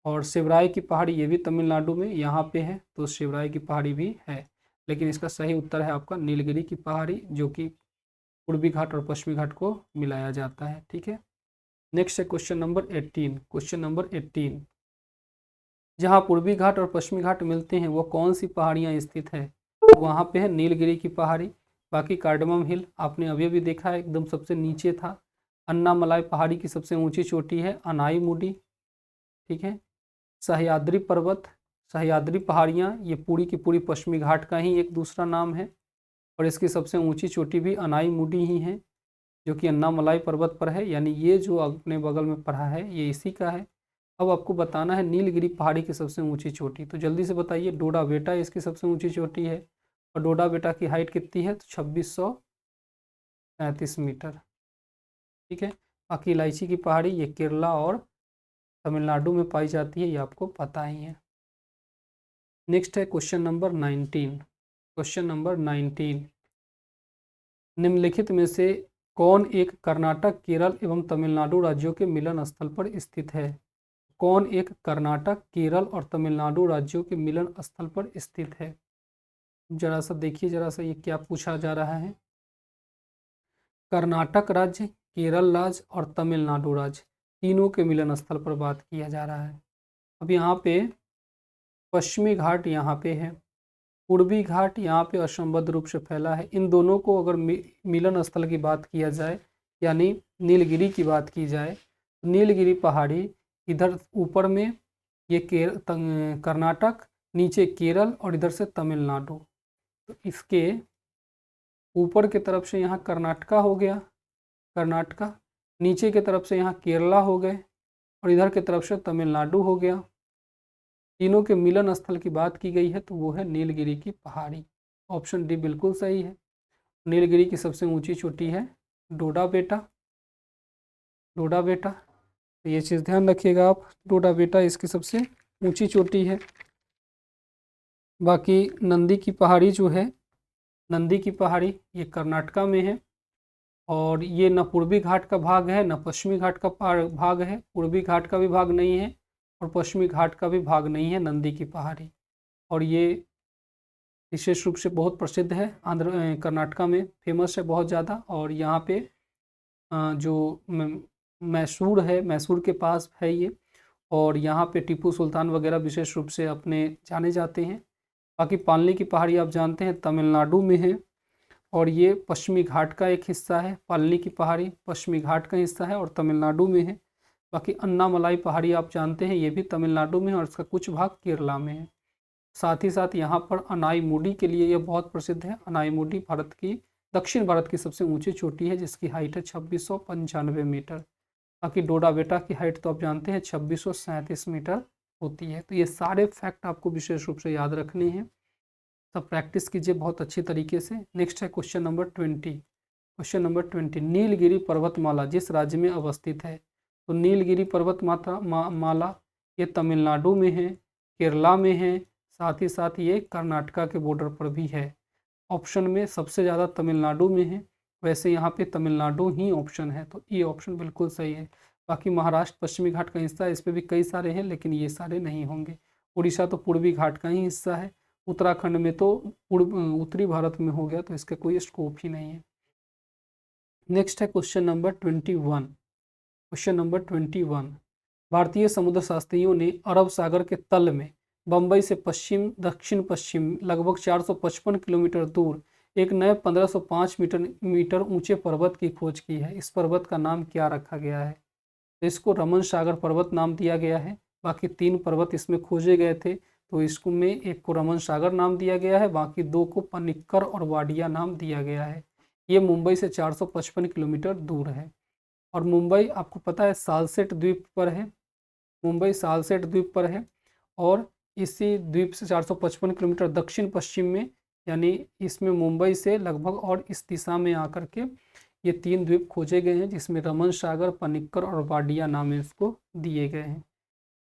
और शिवराय की पहाड़ी ये भी तमिलनाडु में यहाँ पे है, तो शिवराय की पहाड़ी भी है। लेकिन इसका सही उत्तर है आपका नीलगिरी की पहाड़ी, जो कि पूर्वी घाट और पश्चिमी घाट को मिलाया जाता है। ठीक है, नेक्स्ट है क्वेश्चन नंबर 18। क्वेश्चन नंबर 18, जहाँ पूर्वी घाट और पश्चिमी घाट मिलते हैं वो कौन सी पहाड़ियाँ स्थित है? वहाँ पे है नीलगिरी की पहाड़ी। बाकी कार्डमम हिल आपने अभी भी देखा है, एकदम सबसे नीचे था। अन्नामलाई पहाड़ी की सबसे ऊंची चोटी है अनाईमुडी। ठीक है, सह्याद्री पर्वत, सह्याद्री पहाड़ियाँ ये पूरी की पूरी पश्चिमी घाट का ही एक दूसरा नाम है, और इसकी सबसे ऊंची चोटी भी अनाईमुडी ही है, जो कि अन्नामलाई पर्वत पर है। यानी ये जो अपने बगल में पड़ा है ये इसी का है। अब आपको बताना है नीलगिरी पहाड़ी की सबसे ऊंची चोटी, तो जल्दी से बताइए। डोडा बेटा इसकी सबसे ऊंची चोटी है, और डोडा बेटा की हाइट कितनी है? तो 2637 मीटर। ठीक है, बाकी इलायची की पहाड़ी ये केरला और तमिलनाडु में पाई जाती है, ये आपको पता ही है। नेक्स्ट है क्वेश्चन नंबर 19। क्वेश्चन नंबर 19, निम्नलिखित में से कौन एक कर्नाटक, केरल एवं तमिलनाडु राज्यों के मिलन स्थल पर स्थित है? कौन एक कर्नाटक, केरल और तमिलनाडु राज्यों के मिलन स्थल पर स्थित है? जरा सा देखिए, जरा सा ये क्या पूछा जा रहा है। कर्नाटक राज्य, केरल राज्य और तमिलनाडु राज्य तीनों के मिलन स्थल पर बात किया जा रहा है। अब यहाँ पे पश्चिमी घाट यहाँ पे है, पूर्वी घाट यहाँ पे असंबद्ध रूप से फैला है। इन दोनों को अगर मिलन स्थल की बात किया जाए, यानी नीलगिरी की बात की जाए, नीलगिरी पहाड़ी इधर ऊपर में ये कर्नाटक, नीचे केरल और इधर से तमिलनाडु। तो इसके ऊपर की तरफ से यहाँ कर्नाटका हो गया, कर्नाटका, नीचे की तरफ से यहाँ केरला हो गए, और इधर की तरफ से तमिलनाडु हो गया। तीनों के मिलन स्थल की बात की गई है, तो वो है नीलगिरी की पहाड़ी। ऑप्शन डी बिल्कुल सही है। नीलगिरी की सबसे ऊंची चोटी है डोडा बेटा, डोडा बेटा, तो ये चीज़ ध्यान रखिएगा आप, डोडा बेटा इसकी सबसे ऊंची चोटी है। बाकी नंदी की पहाड़ी जो है, नंदी की पहाड़ी ये कर्नाटका में है, और ये न पूर्वी घाट का भाग है न पश्चिमी घाट का भाग है, पूर्वी घाट का भी भाग नहीं है और पश्चिमी घाट का भी भाग नहीं है नंदी की पहाड़ी। और ये विशेष रूप से बहुत प्रसिद्ध है, कर्नाटका में फेमस है बहुत ज़्यादा। और यहाँ पे जो मैसूर है, मैसूर के पास है ये, और यहाँ पे टीपू सुल्तान वगैरह विशेष रूप से अपने जाने जाते हैं। बाकी पालनी की पहाड़ी आप जानते हैं तमिलनाडु में है, और ये पश्चिमी घाट का एक हिस्सा है। पालनी की पहाड़ी पश्चिमी घाट का हिस्सा है और तमिलनाडु में है। बाकी अन्नामलाई पहाड़ी आप जानते हैं, ये भी तमिलनाडु में है और इसका कुछ भाग केरला में है। साथ ही साथ यहाँ पर अनाईमुडी के लिए यह बहुत प्रसिद्ध है। अनाईमुडी दक्षिण भारत की सबसे ऊंची चोटी है, जिसकी हाइट है 2695 मीटर। बाकी डोडा बेटा की हाइट तो आप जानते हैं 2637 मीटर होती है। तो ये सारे फैक्ट आपको विशेष रूप से याद रखने हैं, सब प्रैक्टिस कीजिए बहुत अच्छी तरीके से। नेक्स्ट है question number 20। Question number 20, Nilgiri पर्वतमाला जिस राज्य में अवस्थित है? तो नीलगिरी माला ये तमिलनाडु में है, केरला में है, साथ ही साथ ये कर्नाटका के बॉर्डर पर भी है। ऑप्शन में सबसे ज़्यादा तमिलनाडु में है, वैसे यहाँ पे तमिलनाडु ही ऑप्शन है, तो ये ऑप्शन बिल्कुल सही है। बाकी महाराष्ट्र पश्चिमी घाट का हिस्सा है, इस पर भी कई सारे हैं, लेकिन ये सारे नहीं होंगे। उड़ीसा तो पूर्वी घाट का ही हिस्सा है। उत्तराखंड में तो उत्तरी भारत में हो गया, तो इसका कोई स्कोप ही नहीं है। नेक्स्ट है क्वेश्चन नंबर 21। क्वेश्चन नंबर 21, भारतीय समुद्र शास्त्रियों ने अरब सागर के तल में बंबई से पश्चिम दक्षिण पश्चिम लगभग 455 किलोमीटर दूर एक नए 1505 मीटर ऊंचे पर्वत की खोज की है। इस पर्वत का नाम क्या रखा गया है? तो इसको रमन सागर पर्वत नाम दिया गया है। बाकी 3 पर्वत इसमें खोजे गए थे, तो इसको में एक को रमन सागर नाम दिया गया है, बाकी 2 को पनिक्कर और वाडिया नाम दिया गया है। ये मुंबई से 455 किलोमीटर दूर है। और मुंबई आपको पता है सालसेट द्वीप पर है, मुंबई सालसेट द्वीप पर है, और इसी द्वीप से 455 किलोमीटर दक्षिण पश्चिम में, यानी इसमें मुंबई से लगभग और इस दिशा में आकर के ये 3 द्वीप खोजे गए हैं, जिसमें रमन सागर, पनिक्कर और वाडिया नाम इसको दिए गए हैं।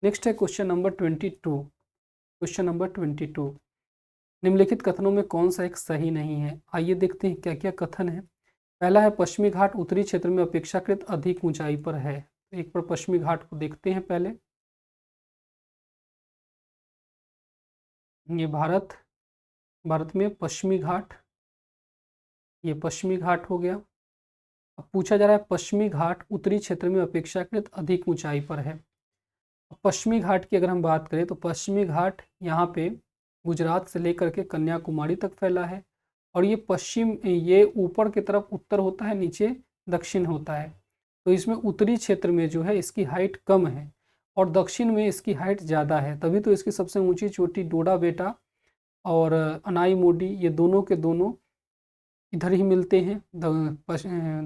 नेक्स्ट है क्वेश्चन नंबर 22। क्वेश्चन नंबर 22, निम्नलिखित कथनों में कौन सा एक सही नहीं है? आइए देखते हैं क्या क्या कथन है। पहला है पश्चिमी घाट उत्तरी क्षेत्र में अपेक्षाकृत अधिक ऊंचाई पर है। एक बार पश्चिमी घाट को देखते हैं पहले। ये भारत में पश्चिमी घाट, ये पश्चिमी घाट हो गया। अब पूछा जा रहा है पश्चिमी घाट उत्तरी क्षेत्र में अपेक्षाकृत अधिक ऊंचाई पर है। पश्चिमी घाट की अगर हम बात करें तो पश्चिमी घाट यहाँ पे गुजरात से लेकर के कन्याकुमारी तक फैला है, और ये ऊपर की तरफ उत्तर होता है, नीचे दक्षिण होता है। तो इसमें उत्तरी क्षेत्र में जो है इसकी हाइट कम है और दक्षिण में इसकी हाइट ज़्यादा है, तभी तो इसकी सबसे ऊंची चोटी डोडा बेटा और अनाईमुडी ये दोनों के दोनों इधर ही मिलते हैं,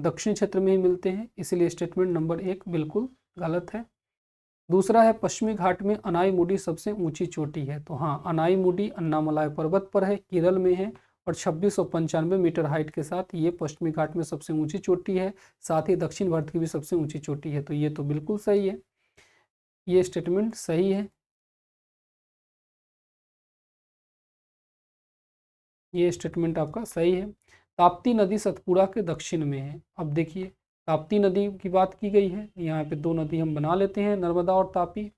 दक्षिण क्षेत्र में ही मिलते हैं, इसलिए स्टेटमेंट नंबर 1 बिल्कुल गलत है। दूसरा है पश्चिमी घाट में अनाईमुडी सबसे ऊंची चोटी है। तो हाँ, अनाईमुडी अन्नामलाई पर्वत पर है, केरल में है, और 2695 मीटर हाइट के साथ ये पश्चिमी घाट में सबसे ऊंची चोटी है, साथ ही दक्षिण भारत की भी सबसे ऊंची चोटी है। तो ये तो बिल्कुल सही है, ये स्टेटमेंट सही है, ये स्टेटमेंट आपका सही है। ताप्ती नदी सतपुड़ा के दक्षिण में है। अब देखिए ताप्ती नदी की बात की गई है, यहाँ पे 2 नदी हम बना लेते हैं, नर्मदा और तापी।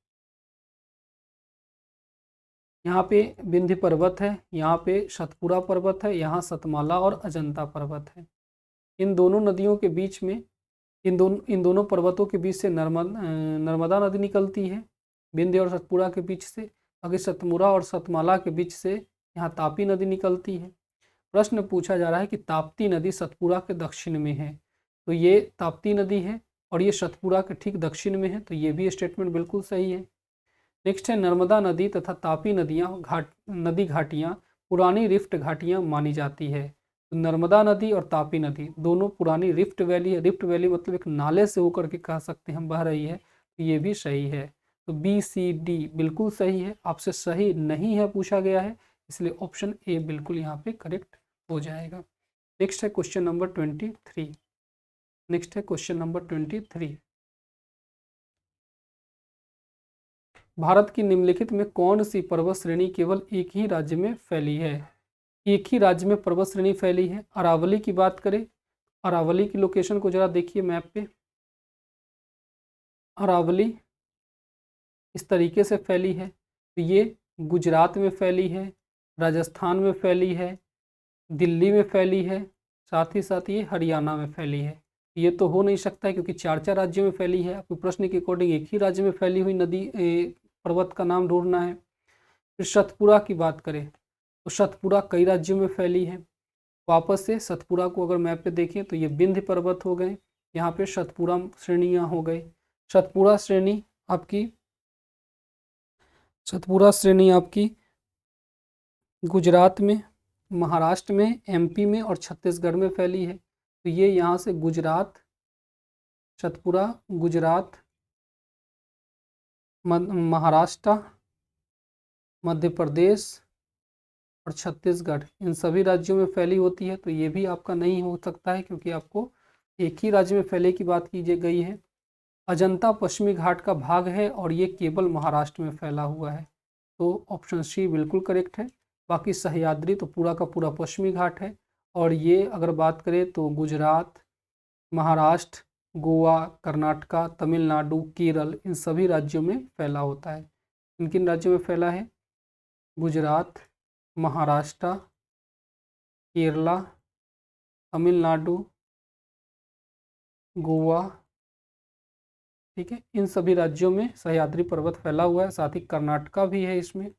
यहाँ पे विंध्य पर्वत है, यहाँ पे सतपुड़ा पर्वत है, यहाँ सतमाला और अजंता पर्वत है। इन दोनों नदियों के बीच में इन दोनों पर्वतों के बीच से नर्मदा नदी निकलती है, विंध्य और सतपुड़ा के बीच से। आगे सतपुड़ा और सतमाला के बीच से यहाँ तापी नदी निकलती है। प्रश्न पूछा जा रहा है कि ताप्ती नदी सतपुड़ा के दक्षिण में है, तो ये ताप्ती नदी है और ये सतपुड़ा के ठीक दक्षिण में है, तो ये भी स्टेटमेंट बिल्कुल सही है। नेक्स्ट है नर्मदा नदी तथा तापी नदी घाटियाँ पुरानी रिफ्ट घाटियाँ मानी जाती है। तो नर्मदा नदी और तापी नदी दोनों पुरानी रिफ्ट वैली है। रिफ्ट वैली मतलब एक नाले से होकर के कह सकते हैं हम बह रही है, तो ये भी सही है। तो BCD बिल्कुल सही है, आपसे सही नहीं है पूछा गया है, इसलिए ऑप्शन ए बिल्कुल यहाँ पे करेक्ट हो जाएगा। नेक्स्ट है क्वेश्चन नंबर 23। नेक्स्ट है क्वेश्चन नंबर 23, भारत की निम्नलिखित में कौन सी पर्वत श्रेणी केवल एक ही राज्य में फैली है? एक ही राज्य में पर्वत श्रेणी फैली है। अरावली की बात करें, अरावली की लोकेशन को जरा देखिए मैप पे। अरावली इस तरीके से फैली है। तो ये गुजरात में फैली है, राजस्थान में फैली है, दिल्ली में फैली है, साथ ही साथ ये हरियाणा में फैली है। ये तो हो नहीं सकता है क्योंकि 4-4 राज्यों में फैली है। आपके प्रश्न के अकॉर्डिंग एक ही राज्य में फैली हुई नदी पर्वत का नाम ढूंढना है। फिर सतपुड़ा की बात करें तो सतपुड़ा कई राज्यों में फैली है। वापस से सतपुड़ा को अगर मैप पे देखें तो ये विंध्य पर्वत हो गए, यहाँ पे सतपुड़ा श्रेणियाँ हो गई। सतपुड़ा श्रेणी आपकी सतपुड़ा श्रेणी आपकी गुजरात में, महाराष्ट्र में, एमपी में और छत्तीसगढ़ में फैली है। तो ये यहाँ से गुजरात, सतपुड़ा गुजरात, महाराष्ट्र, मध्य प्रदेश और छत्तीसगढ़, इन सभी राज्यों में फैली होती है। तो ये भी आपका नहीं हो सकता है क्योंकि आपको एक ही राज्य में फैले की बात की गई है। अजंता पश्चिमी घाट का भाग है और ये केवल महाराष्ट्र में फैला हुआ है। तो ऑप्शन सी बिल्कुल करेक्ट है। बाकी सह्याद्री तो पूरा का पूरा पश्चिमी घाट है और ये अगर बात करें तो गुजरात, महाराष्ट्र, गोवा, कर्नाटका, तमिलनाडु, केरल, इन सभी राज्यों में फैला होता है। किन किन राज्यों में फैला है? गुजरात, महाराष्ट्र, केरला, तमिलनाडु, गोवा, ठीक है, इन सभी राज्यों में सह्याद्री पर्वत फैला हुआ है। साथ ही कर्नाटका भी है इसमें।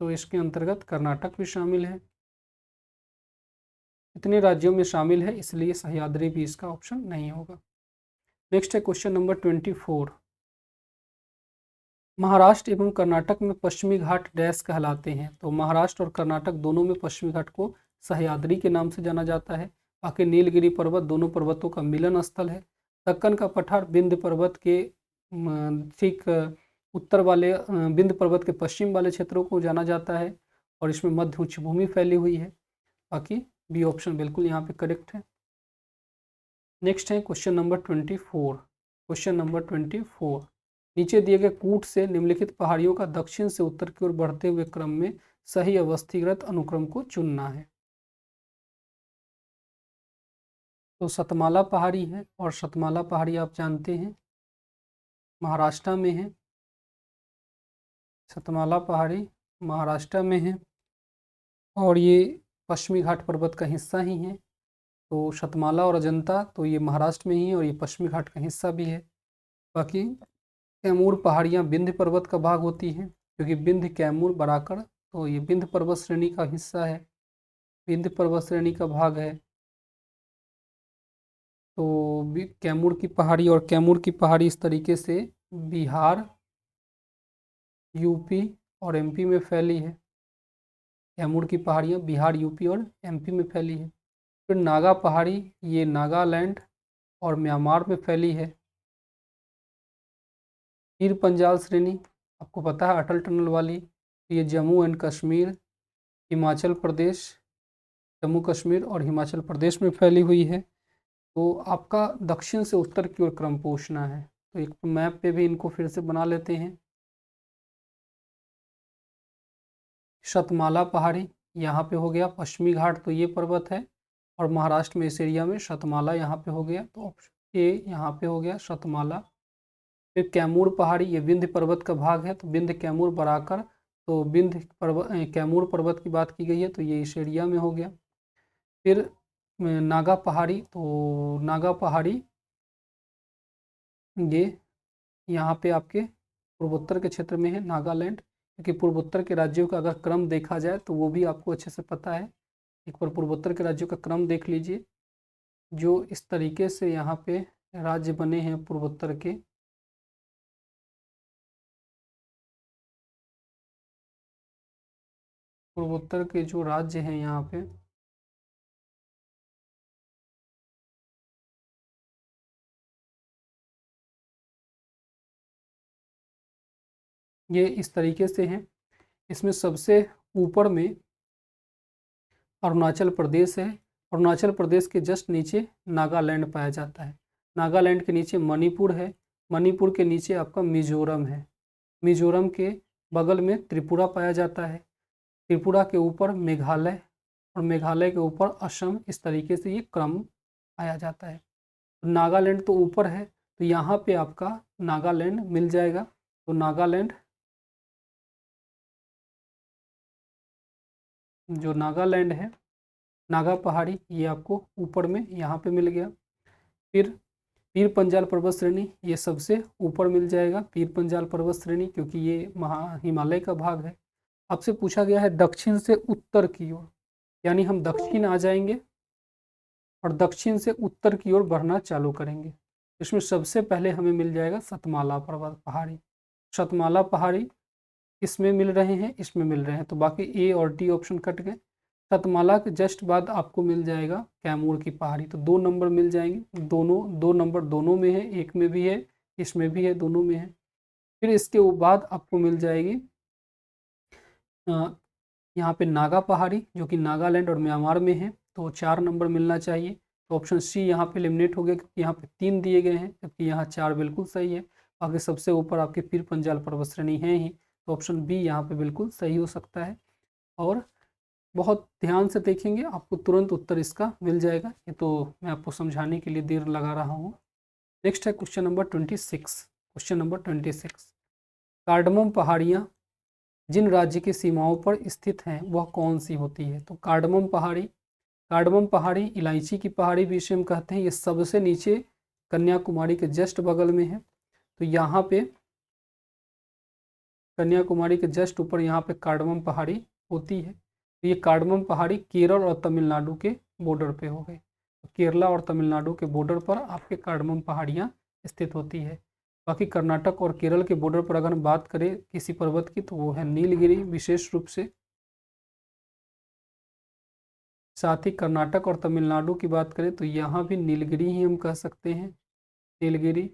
तो इसके अंतर्गत कर्नाटक भी शामिल है। इतने राज्यों में शामिल है इसलिए सह्याद्री भी इसका ऑप्शन नहीं होगा। नेक्स्ट है क्वेश्चन नंबर 24। महाराष्ट्र एवं कर्नाटक में पश्चिमी घाट डैश कहलाते हैं। तो महाराष्ट्र और कर्नाटक दोनों में पश्चिमी घाट को सह्याद्री के नाम से जाना जाता है। बाकी नीलगिरी पर्वत दोनों पर्वतों का मिलन स्थल है। दक्कन का पठार विंध्य पर्वत के ठीक उत्तर वाले विंध्य पर्वत के पश्चिम वाले क्षेत्रों को जाना जाता है और इसमें मध्य उच्च भूमि फैली हुई है। बाकी बी ऑप्शन बिल्कुल यहाँ पे करेक्ट है। नेक्स्ट है क्वेश्चन नंबर 24। क्वेश्चन नंबर 24, नीचे दिए गए कूट से निम्नलिखित पहाड़ियों का दक्षिण से उत्तर की ओर बढ़ते हुए क्रम में सही अवस्थिगत अनुक्रम को चुनना है। तो सतमाला पहाड़ी है और सतमाला पहाड़ी आप जानते हैं महाराष्ट्र में है। सतमाला पहाड़ी महाराष्ट्र में है और ये पश्चिमी घाट पर्वत का हिस्सा ही है। तो सतमाला और अजंता तो ये महाराष्ट्र में ही है और ये पश्चिमी घाट का हिस्सा भी है। बाकी कैमूर पहाड़ियाँ विंध्य पर्वत का भाग होती हैं क्योंकि विंध्य, कैमूर, बराकर, तो ये विंध्य पर्वत श्रेणी का हिस्सा है, विंध्य पर्वत श्रेणी का भाग है। तो कैमूर की पहाड़ी और कैमूर की पहाड़ी इस तरीके से बिहार, यूपी और एमपी में फैली है। कैमूर की पहाड़ियाँ बिहार, यूपी और एमपी में फैली है। फिर नागा पहाड़ी ये नागालैंड और म्यांमार में फैली है। पीर पंजाल श्रेणी आपको पता है अटल टनल वाली, ये जम्मू एंड कश्मीर, हिमाचल प्रदेश, जम्मू कश्मीर और हिमाचल प्रदेश में फैली हुई है। तो आपका दक्षिण से उत्तर की ओर क्रम पूछना है। तो एक मैप पे भी इनको फिर से बना लेते हैं। सतमाला पहाड़ी यहाँ पे हो गया, पश्चिमी घाट तो ये पर्वत है और महाराष्ट्र में इस एरिया में सतमाला यहाँ पे हो गया। तो ऑप्शन ए यहाँ पे हो गया सतमाला। फिर कैमूर पहाड़ी ये विंध्य पर्वत का भाग है, तो विंध्य, कैमूर, बराकर, तो विंध्य पर्वत, कैमूर पर्वत की बात की गई है तो ये इस एरिया में हो गया। फिर नागा पहाड़ी, तो नागा पहाड़ी ये यहाँ पे आपके पूर्वोत्तर के क्षेत्र में है, नागालैंड, क्योंकि पूर्वोत्तर के राज्यों का अगर क्रम देखा जाए तो वो भी आपको अच्छे से पता है। एक बार पूर्वोत्तर के राज्यों का क्रम देख लीजिए, जो इस तरीके से यहाँ पे राज्य बने हैं पूर्वोत्तर के। पूर्वोत्तर के जो राज्य हैं यहाँ पे, ये इस तरीके से हैं। इसमें सबसे ऊपर में अरुणाचल प्रदेश है। अरुणाचल प्रदेश के जस्ट नीचे नागालैंड पाया जाता है। नागालैंड के नीचे मणिपुर है। मणिपुर के नीचे आपका मिजोरम है। मिजोरम के बगल में त्रिपुरा पाया जाता है। त्रिपुरा के ऊपर मेघालय और मेघालय के ऊपर असम। इस तरीके से ये क्रम पाया जाता है। नागालैंड तो ऊपर है, तो यहाँ पे आपका नागालैंड मिल जाएगा। तो नागालैंड, जो नागालैंड है, नागा पहाड़ी, ये आपको ऊपर में यहाँ पे मिल गया। फिर पीर पंजाल पर्वत श्रेणी, ये सबसे ऊपर मिल जाएगा, पीर पंजाल पर्वत श्रेणी, क्योंकि ये हिमालय का भाग है। आपसे पूछा गया है दक्षिण से उत्तर की ओर, यानी हम दक्षिण आ जाएंगे और दक्षिण से उत्तर की ओर बढ़ना चालू करेंगे। इसमें सबसे पहले हमें मिल जाएगा सतमाला पर्वत पहाड़ी। सतमाला पहाड़ी इसमें मिल रहे हैं, इसमें मिल रहे हैं, तो बाकी ए और डी ऑप्शन कट गए। सतमाला के जस्ट बाद आपको मिल जाएगा कैमूर की पहाड़ी, तो 2 नंबर मिल जाएंगे, दोनों 2 नंबर दोनों में है, एक में भी है, इसमें भी है, दोनों में है। फिर इसके बाद आपको मिल जाएगी यहाँ पे नागा पहाड़ी, जो कि नागालैंड और म्यांमार में है, तो 4 नंबर मिलना चाहिए। तो ऑप्शन सी यहाँ पे एलिमिनेट हो गया, क्योंकि यहाँ पे 3 दिए गए हैं, जबकि यहाँ 4 बिल्कुल सही है। बाकी सबसे ऊपर आपके पीर पंजाल पर्वत श्रेणी है ही, तो ऑप्शन बी यहाँ पे बिल्कुल सही हो सकता है। और बहुत ध्यान से देखेंगे, आपको तुरंत उत्तर इसका मिल जाएगा। ये तो मैं आपको समझाने के लिए देर लगा रहा हूँ। नेक्स्ट है question number 26। Question number 26, cardamom पहाड़ियाँ जिन राज्य की सीमाओं पर स्थित हैं वह कौन सी होती है? तो कार्डमम पहाड़ी, कार्डमम पहाड़ी इलायची की पहाड़ी भी इसे हम कहते हैं। ये सबसे नीचे कन्याकुमारी के जस्ट बगल में है, तो यहाँ पे कन्याकुमारी के जस्ट ऊपर यहाँ पे कार्डमम पहाड़ी होती है। तो ये कार्डमम पहाड़ी केरल और तमिलनाडु के बॉर्डर पे हो गई। तो केरला और तमिलनाडु के बॉर्डर पर आपके कार्डमम पहाड़ियाँ स्थित होती है। बाकी कर्नाटक और केरल के बॉर्डर पर अगर हम बात करें किसी पर्वत की, तो वो है नीलगिरी विशेष रूप से। साथ ही कर्नाटक और तमिलनाडु की बात करें तो यहाँ भी नीलगिरी ही हम कह सकते हैं, नीलगिरी।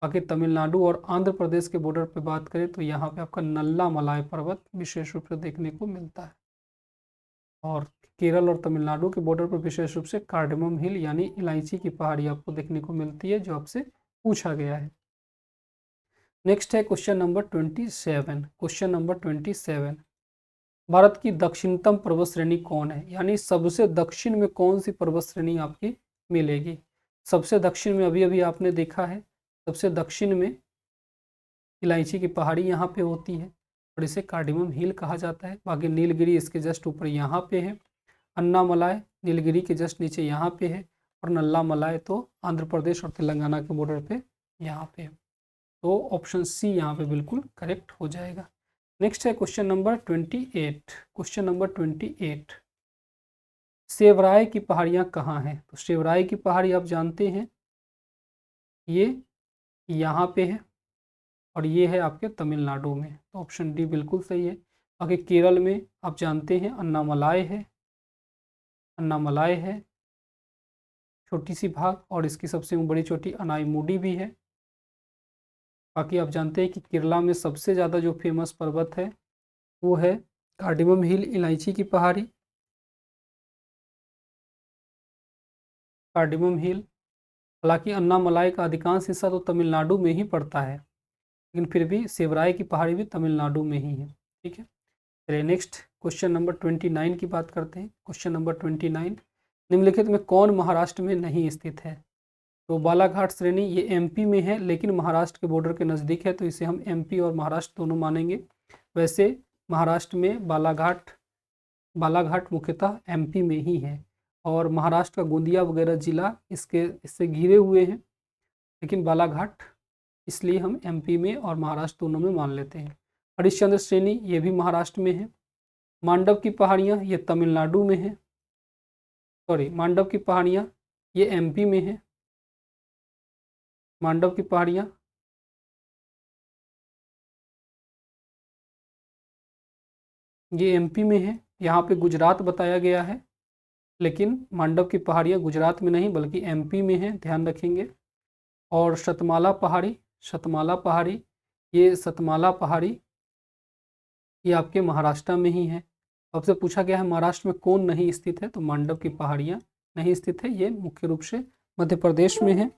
बाकी तमिलनाडु और आंध्र प्रदेश के बॉर्डर पे बात करें तो यहाँ पे आपका नल्ला मलाय पर्वत विशेष रूप से देखने को मिलता है। और केरल और तमिलनाडु के बॉर्डर पर विशेष रूप से कार्डमम हिल यानी इलायची की पहाड़ी आपको देखने को मिलती है, जो आपसे पूछा गया है। नेक्स्ट है question number 27। Question number 27, Bharat की दक्षिणतम पर्वत श्रेणी कौन है? यानी सबसे दक्षिण में कौन सी पर्वत श्रेणी आपकी मिलेगी? सबसे दक्षिण में अभी अभी आपने देखा है, सबसे दक्षिण में इलायची की पहाड़ी यहाँ पे होती है और इसे कार्डिमम हिल कहा जाता है। बाकी नीलगिरी इसके जस्ट ऊपर यहाँ पे है, अन्नामलाई नीलगिरी के जस्ट नीचे यहाँ पे है, और नल्ला मलाई तो आंध्र प्रदेश और तेलंगाना के बॉर्डर पे यहाँ पे है। तो ऑप्शन सी यहाँ पे बिल्कुल करेक्ट हो जाएगा। नेक्स्ट है question number 28। Question number 28, Shevaroy की पहाड़ियाँ कहाँ हैं? तो सेवराय की पहाड़ी आप जानते हैं, ये यहाँ पे है और ये है आपके तमिलनाडु में, तो ऑप्शन डी बिल्कुल सही है। बाकी केरल में आप जानते हैं अन्नामलाई है, अन्नामलाई है छोटी सी भाग, और इसकी सबसे बड़ी चोटी अनाईमुडी भी है। बाकी आप जानते हैं कि केरला में सबसे ज़्यादा जो फेमस पर्वत है वो है कार्डिमम हिल इलायची की पहाड़ी, कार्डिमम हिल। हालांकि अन्नामलाई का अधिकांश हिस्सा तो तमिलनाडु में ही पड़ता है, लेकिन फिर भी सेवराय की पहाड़ी भी तमिलनाडु में ही है। ठीक है, चलिए नेक्स्ट क्वेश्चन नंबर 29 की बात करते हैं। क्वेश्चन नंबर 29, निम्नलिखित में कौन महाराष्ट्र में नहीं स्थित है? तो बालाघाट श्रेणी ये एमपी में है, लेकिन महाराष्ट्र के बॉर्डर के नज़दीक है, तो इसे हम एमपी और महाराष्ट्र दोनों मानेंगे। वैसे महाराष्ट्र में बालाघाट मुख्यतः एमपी में ही है, और महाराष्ट्र का गोंदिया वगैरह जिला इससे घिरे हुए हैं, लेकिन बालाघाट इसलिए हम एमपी में और महाराष्ट्र दोनों में मान लेते हैं। हरिश्चंद्र श्रेणी ये भी महाराष्ट्र में है। मांडव की पहाड़ियाँ ये तमिलनाडु में है, सॉरी मांडव की पहाड़ियाँ ये एमपी में है। मांडव की पहाड़ियाँ ये एमपी में है, यहाँ पे गुजरात बताया गया है, लेकिन मांडव की पहाड़ियाँ गुजरात में नहीं बल्कि एमपी में है, ध्यान रखेंगे। और सतमाला पहाड़ी, सतमाला पहाड़ी ये आपके महाराष्ट्र में ही है। आपसे पूछा गया है महाराष्ट्र में कौन नहीं स्थित है, तो मांडव की पहाड़ियाँ नहीं स्थित है, ये मुख्य रूप से मध्य प्रदेश में है।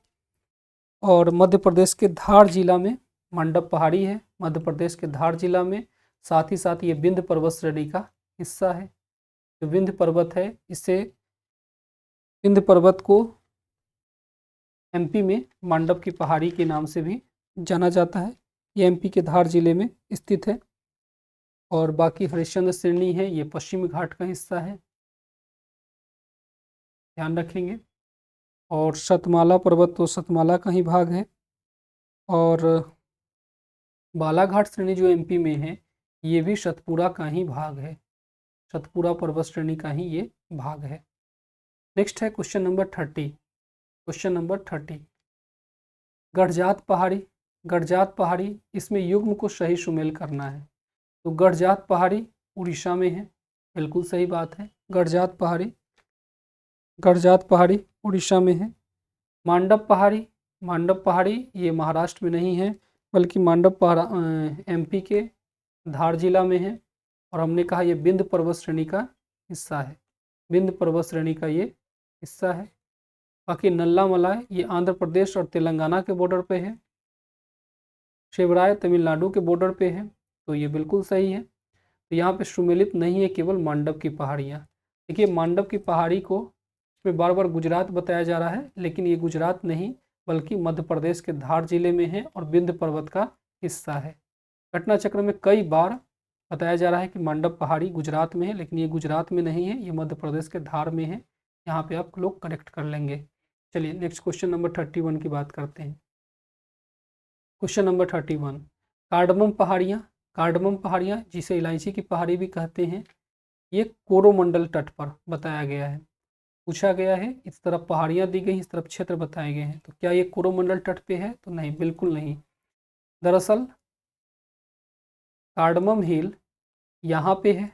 और मध्य प्रदेश के धार जिला में मांडव पहाड़ी है, मध्य प्रदेश के धार जिला में। साथ ही साथ ये विंध्य पर्वत श्रेणी का हिस्सा है। जो विंध्य पर्वत है, इससे विंध्य पर्वत को एमपी में मांडव की पहाड़ी के नाम से भी जाना जाता है। ये एमपी के धार जिले में स्थित है। और बाकी हरिश्चंद्र श्रेणी है, ये पश्चिमी घाट का हिस्सा है, ध्यान रखेंगे। और सतमाला पर्वत तो सतमाला का ही भाग है। और बालाघाट श्रेणी जो एमपी में है, ये भी सतपुड़ा का ही भाग है, सतपुड़ा पर्वत श्रेणी का ही ये भाग है। नेक्स्ट है question number 30। Question number 30, Garhjat पहाड़ी। गढ़जात पहाड़ी, इसमें युग्म को सही सुमेल करना है। तो गढ़जात पहाड़ी उड़ीसा में है, बिल्कुल सही बात है। गढ़जात पहाड़ी, गढ़जात पहाड़ी उड़ीसा में है। मांडव पहाड़ी, मांडव पहाड़ी ये महाराष्ट्र में नहीं है, बल्कि मांडव पहाड़ा एमपी के धार जिला में है। और हमने कहा ये विंध्य पर्वत श्रेणी का हिस्सा है, विंध्य पर्वत श्रेणी का ये हिस्सा है। बाकी नल्ला मलाय ये आंध्र प्रदेश और तेलंगाना के बॉर्डर पे है। शिवराय तमिलनाडु के बॉर्डर पे है, तो ये बिल्कुल सही है। तो यहाँ पे सुमेलित नहीं है, केवल मांडव की पहाड़ियाँ। देखिए मांडव की पहाड़ी को इसमें बार बार गुजरात बताया जा रहा है, लेकिन ये गुजरात नहीं बल्कि मध्य प्रदेश के धार जिले में है और विंध्य पर्वत का हिस्सा है। घटना चक्र में कई बार बताया जा रहा है कि मांडव पहाड़ी गुजरात में है, लेकिन ये गुजरात में नहीं है, ये मध्य प्रदेश के धार में है। यहाँ पे आप लोग करेक्ट कर लेंगे। चलिए नेक्स्ट क्वेश्चन नंबर 31 की बात करते हैं। क्वेश्चन नंबर 31, कार्डमम पहाड़ियाँ। कार्डमम पहाड़ियाँ जिसे इलायची की पहाड़ी भी कहते हैं, ये कोरोमंडल तट पर बताया गया है। पूछा गया है, इस तरफ पहाड़ियाँ दी गई, इस तरफ क्षेत्र बताए गए हैं, तो क्या ये कोरोमंडल तट पे है? तो नहीं, बिल्कुल नहीं। दरअसल कार्डमम हिल यहाँ पे है,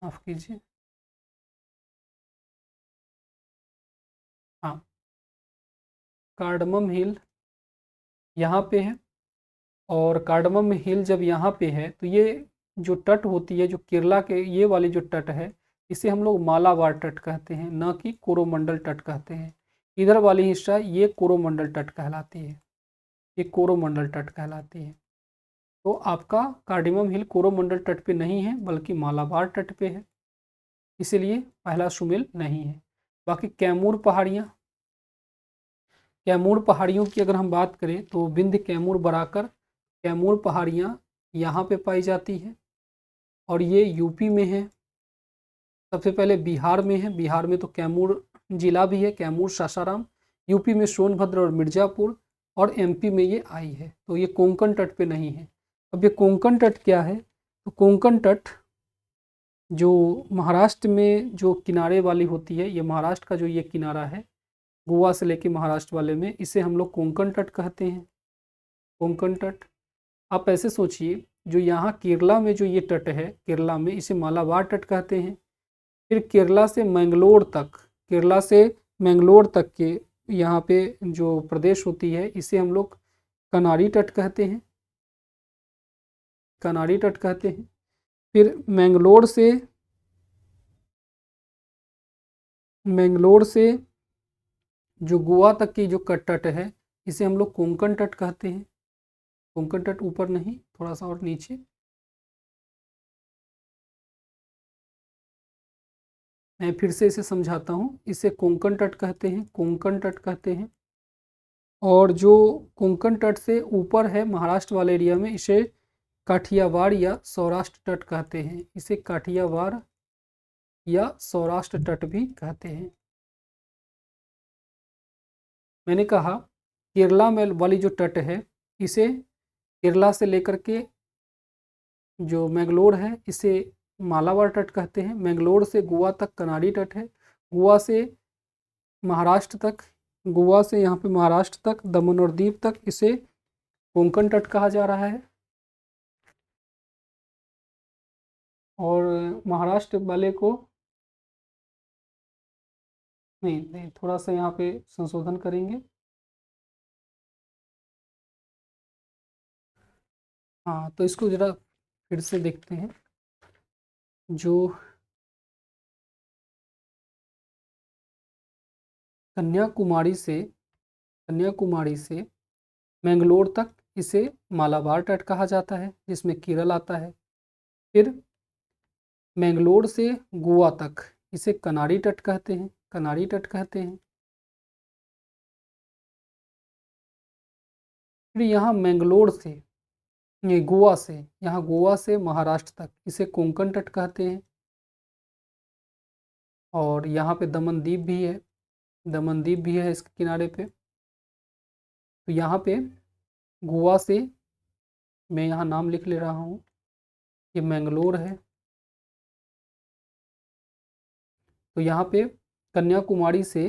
माफ कीजिए, हाँ, कार्डमम हिल यहाँ पे है। और कार्डमम हिल जब यहाँ पे है, तो ये जो तट होती है, जो केरला के ये वाली जो तट है, इसे हम लोग मालाबार तट कहते हैं, न कि कोरोमंडल तट कहते हैं। इधर वाली हिस्सा ये कोरोमंडल तट कहलाती है, ये कोरोमंडल तट कहलाती है। तो आपका कार्डमम हिल कोरोमंडल तट पे नहीं है, बल्कि मालाबार तट पे है, इसीलिए पहला सुमेल नहीं है। बाकी कैमूर पहाड़ियाँ, कैमूर पहाड़ियों की अगर हम बात करें तो विंध्य कैमूर बराकर कैमूर पहाड़ियाँ यहाँ पे पाई जाती है, और ये यूपी में है। सबसे पहले बिहार में है, बिहार में तो कैमूर जिला भी है, कैमूर सासाराम। यूपी में सोनभद्र और मिर्ज़ापुर, और एमपी में ये आई है। तो ये कोंकण तट पे नहीं है। अब ये कोंकण तट क्या है? तो कोंकण तट जो महाराष्ट्र में जो किनारे वाली होती है, ये महाराष्ट्र का जो ये किनारा है, गोवा से लेके महाराष्ट्र वाले में, इसे हम लोग कोंकण तट कहते हैं, कोंकण तट। आप ऐसे सोचिए, जो यहाँ केरला में जो ये तट है, केरला में इसे मालाबार तट कहते हैं। फिर केरला से मैंगलोर तक, केरला से मैंगलोर तक के यहाँ पे जो प्रदेश होती है, इसे हम लोग कनारी तट कहते हैं, कनारी तट कहते हैं। फिर मैंगलोर से जो गोवा तक की जो तट है, इसे हम लोग कोंकण तट कहते हैं। कोंकण तट ऊपर नहीं, थोड़ा सा और नीचे। मैं फिर से इसे समझाता हूँ, इसे कोंकण तट कहते हैं, कोंकण तट कहते हैं। और जो कोंकण तट से ऊपर है महाराष्ट्र वाले एरिया में, इसे काठियावाड़ या सौराष्ट्र तट कहते हैं, इसे काठियावाड़ या सौराष्ट्र तट भी कहते हैं। मैंने कहा केरला में वाली जो तट है, इसे केरला से लेकर के जो मैंगलोर है, इसे मालाबार तट कहते हैं। मैंगलोर से गोवा तक कनारी तट है। गोवा से महाराष्ट्र तक, गोवा से यहाँ पे महाराष्ट्र तक, दमन और दीव तक, इसे कोंकण तट कहा जा रहा है। और महाराष्ट्र वाले को नहीं, थोड़ा सा यहाँ पे संशोधन करेंगे। हाँ, तो इसको जरा फिर से देखते हैं। जो कन्याकुमारी से मैंगलोर तक, इसे मालाबार तट कहा जाता है, जिसमें केरल आता है। फिर मैंगलोर से गोवा तक, इसे कनारी तट कहते हैं, कनारी तट कहते हैं। फिर यहाँ मैंगलोर से, ये गोवा से, यहाँ गोवा से महाराष्ट्र तक इसे कोंकण तट कहते हैं। और यहाँ पे दमनदीप भी है, दमनदीप भी है इसके किनारे पे। तो यहाँ पे गोवा से मैं यहाँ नाम लिख ले रहा हूँ, ये मैंगलोर है। तो यहाँ पे कन्याकुमारी से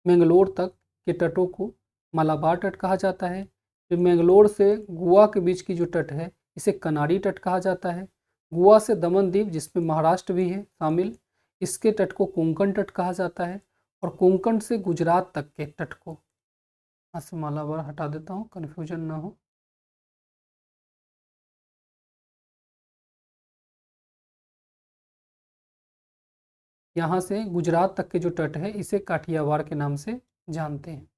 मैंगलोर तक के तटों को मालाबार तट कहा जाता है। फिर मैंगलोर से गोवा के बीच की जो तट है इसे कनारी तट कहा जाता है। गोवा से दमनदीप, जिसमें महाराष्ट्र भी है शामिल, इसके तट को कोंकण तट कहा जाता है। और कोंकण से गुजरात तक के तट को, यहाँ से मालाबार हटा देता हूँ कन्फ्यूजन ना हो, यहाँ से गुजरात तक के जो तट है इसे काठियावाड़ के नाम से जानते हैं।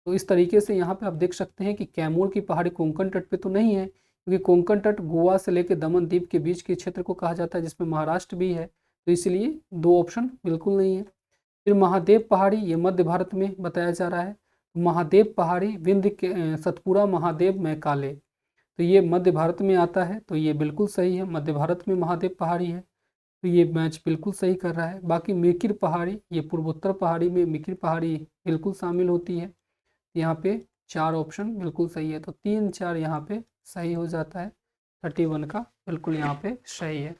तो इस तरीके से यहाँ पे आप देख सकते हैं कि कैमूर की पहाड़ी कोंकण तट पे तो नहीं है, क्योंकि कोंकण तट गोवा से लेकर दमन द्वीप के बीच के क्षेत्र को कहा जाता है, जिसमें महाराष्ट्र भी है। तो इसलिए 2 ऑप्शन बिल्कुल नहीं है। फिर महादेव पहाड़ी, ये मध्य भारत में बताया जा रहा है। महादेव पहाड़ी विंध्य के सतपुड़ा महादेव मैकाले, तो ये मध्य भारत में आता है, तो ये बिल्कुल सही है, मध्य भारत में महादेव पहाड़ी है। तो ये मैच बिल्कुल सही कर रहा है। बाकी मिकिर पहाड़ी, ये पूर्वोत्तर पहाड़ी में मिकिर पहाड़ी बिल्कुल शामिल होती है। यहाँ पे 4 ऑप्शन बिल्कुल सही है, तो 3-4 यहाँ पे सही हो जाता है। 31 का बिल्कुल यहाँ पे सही है।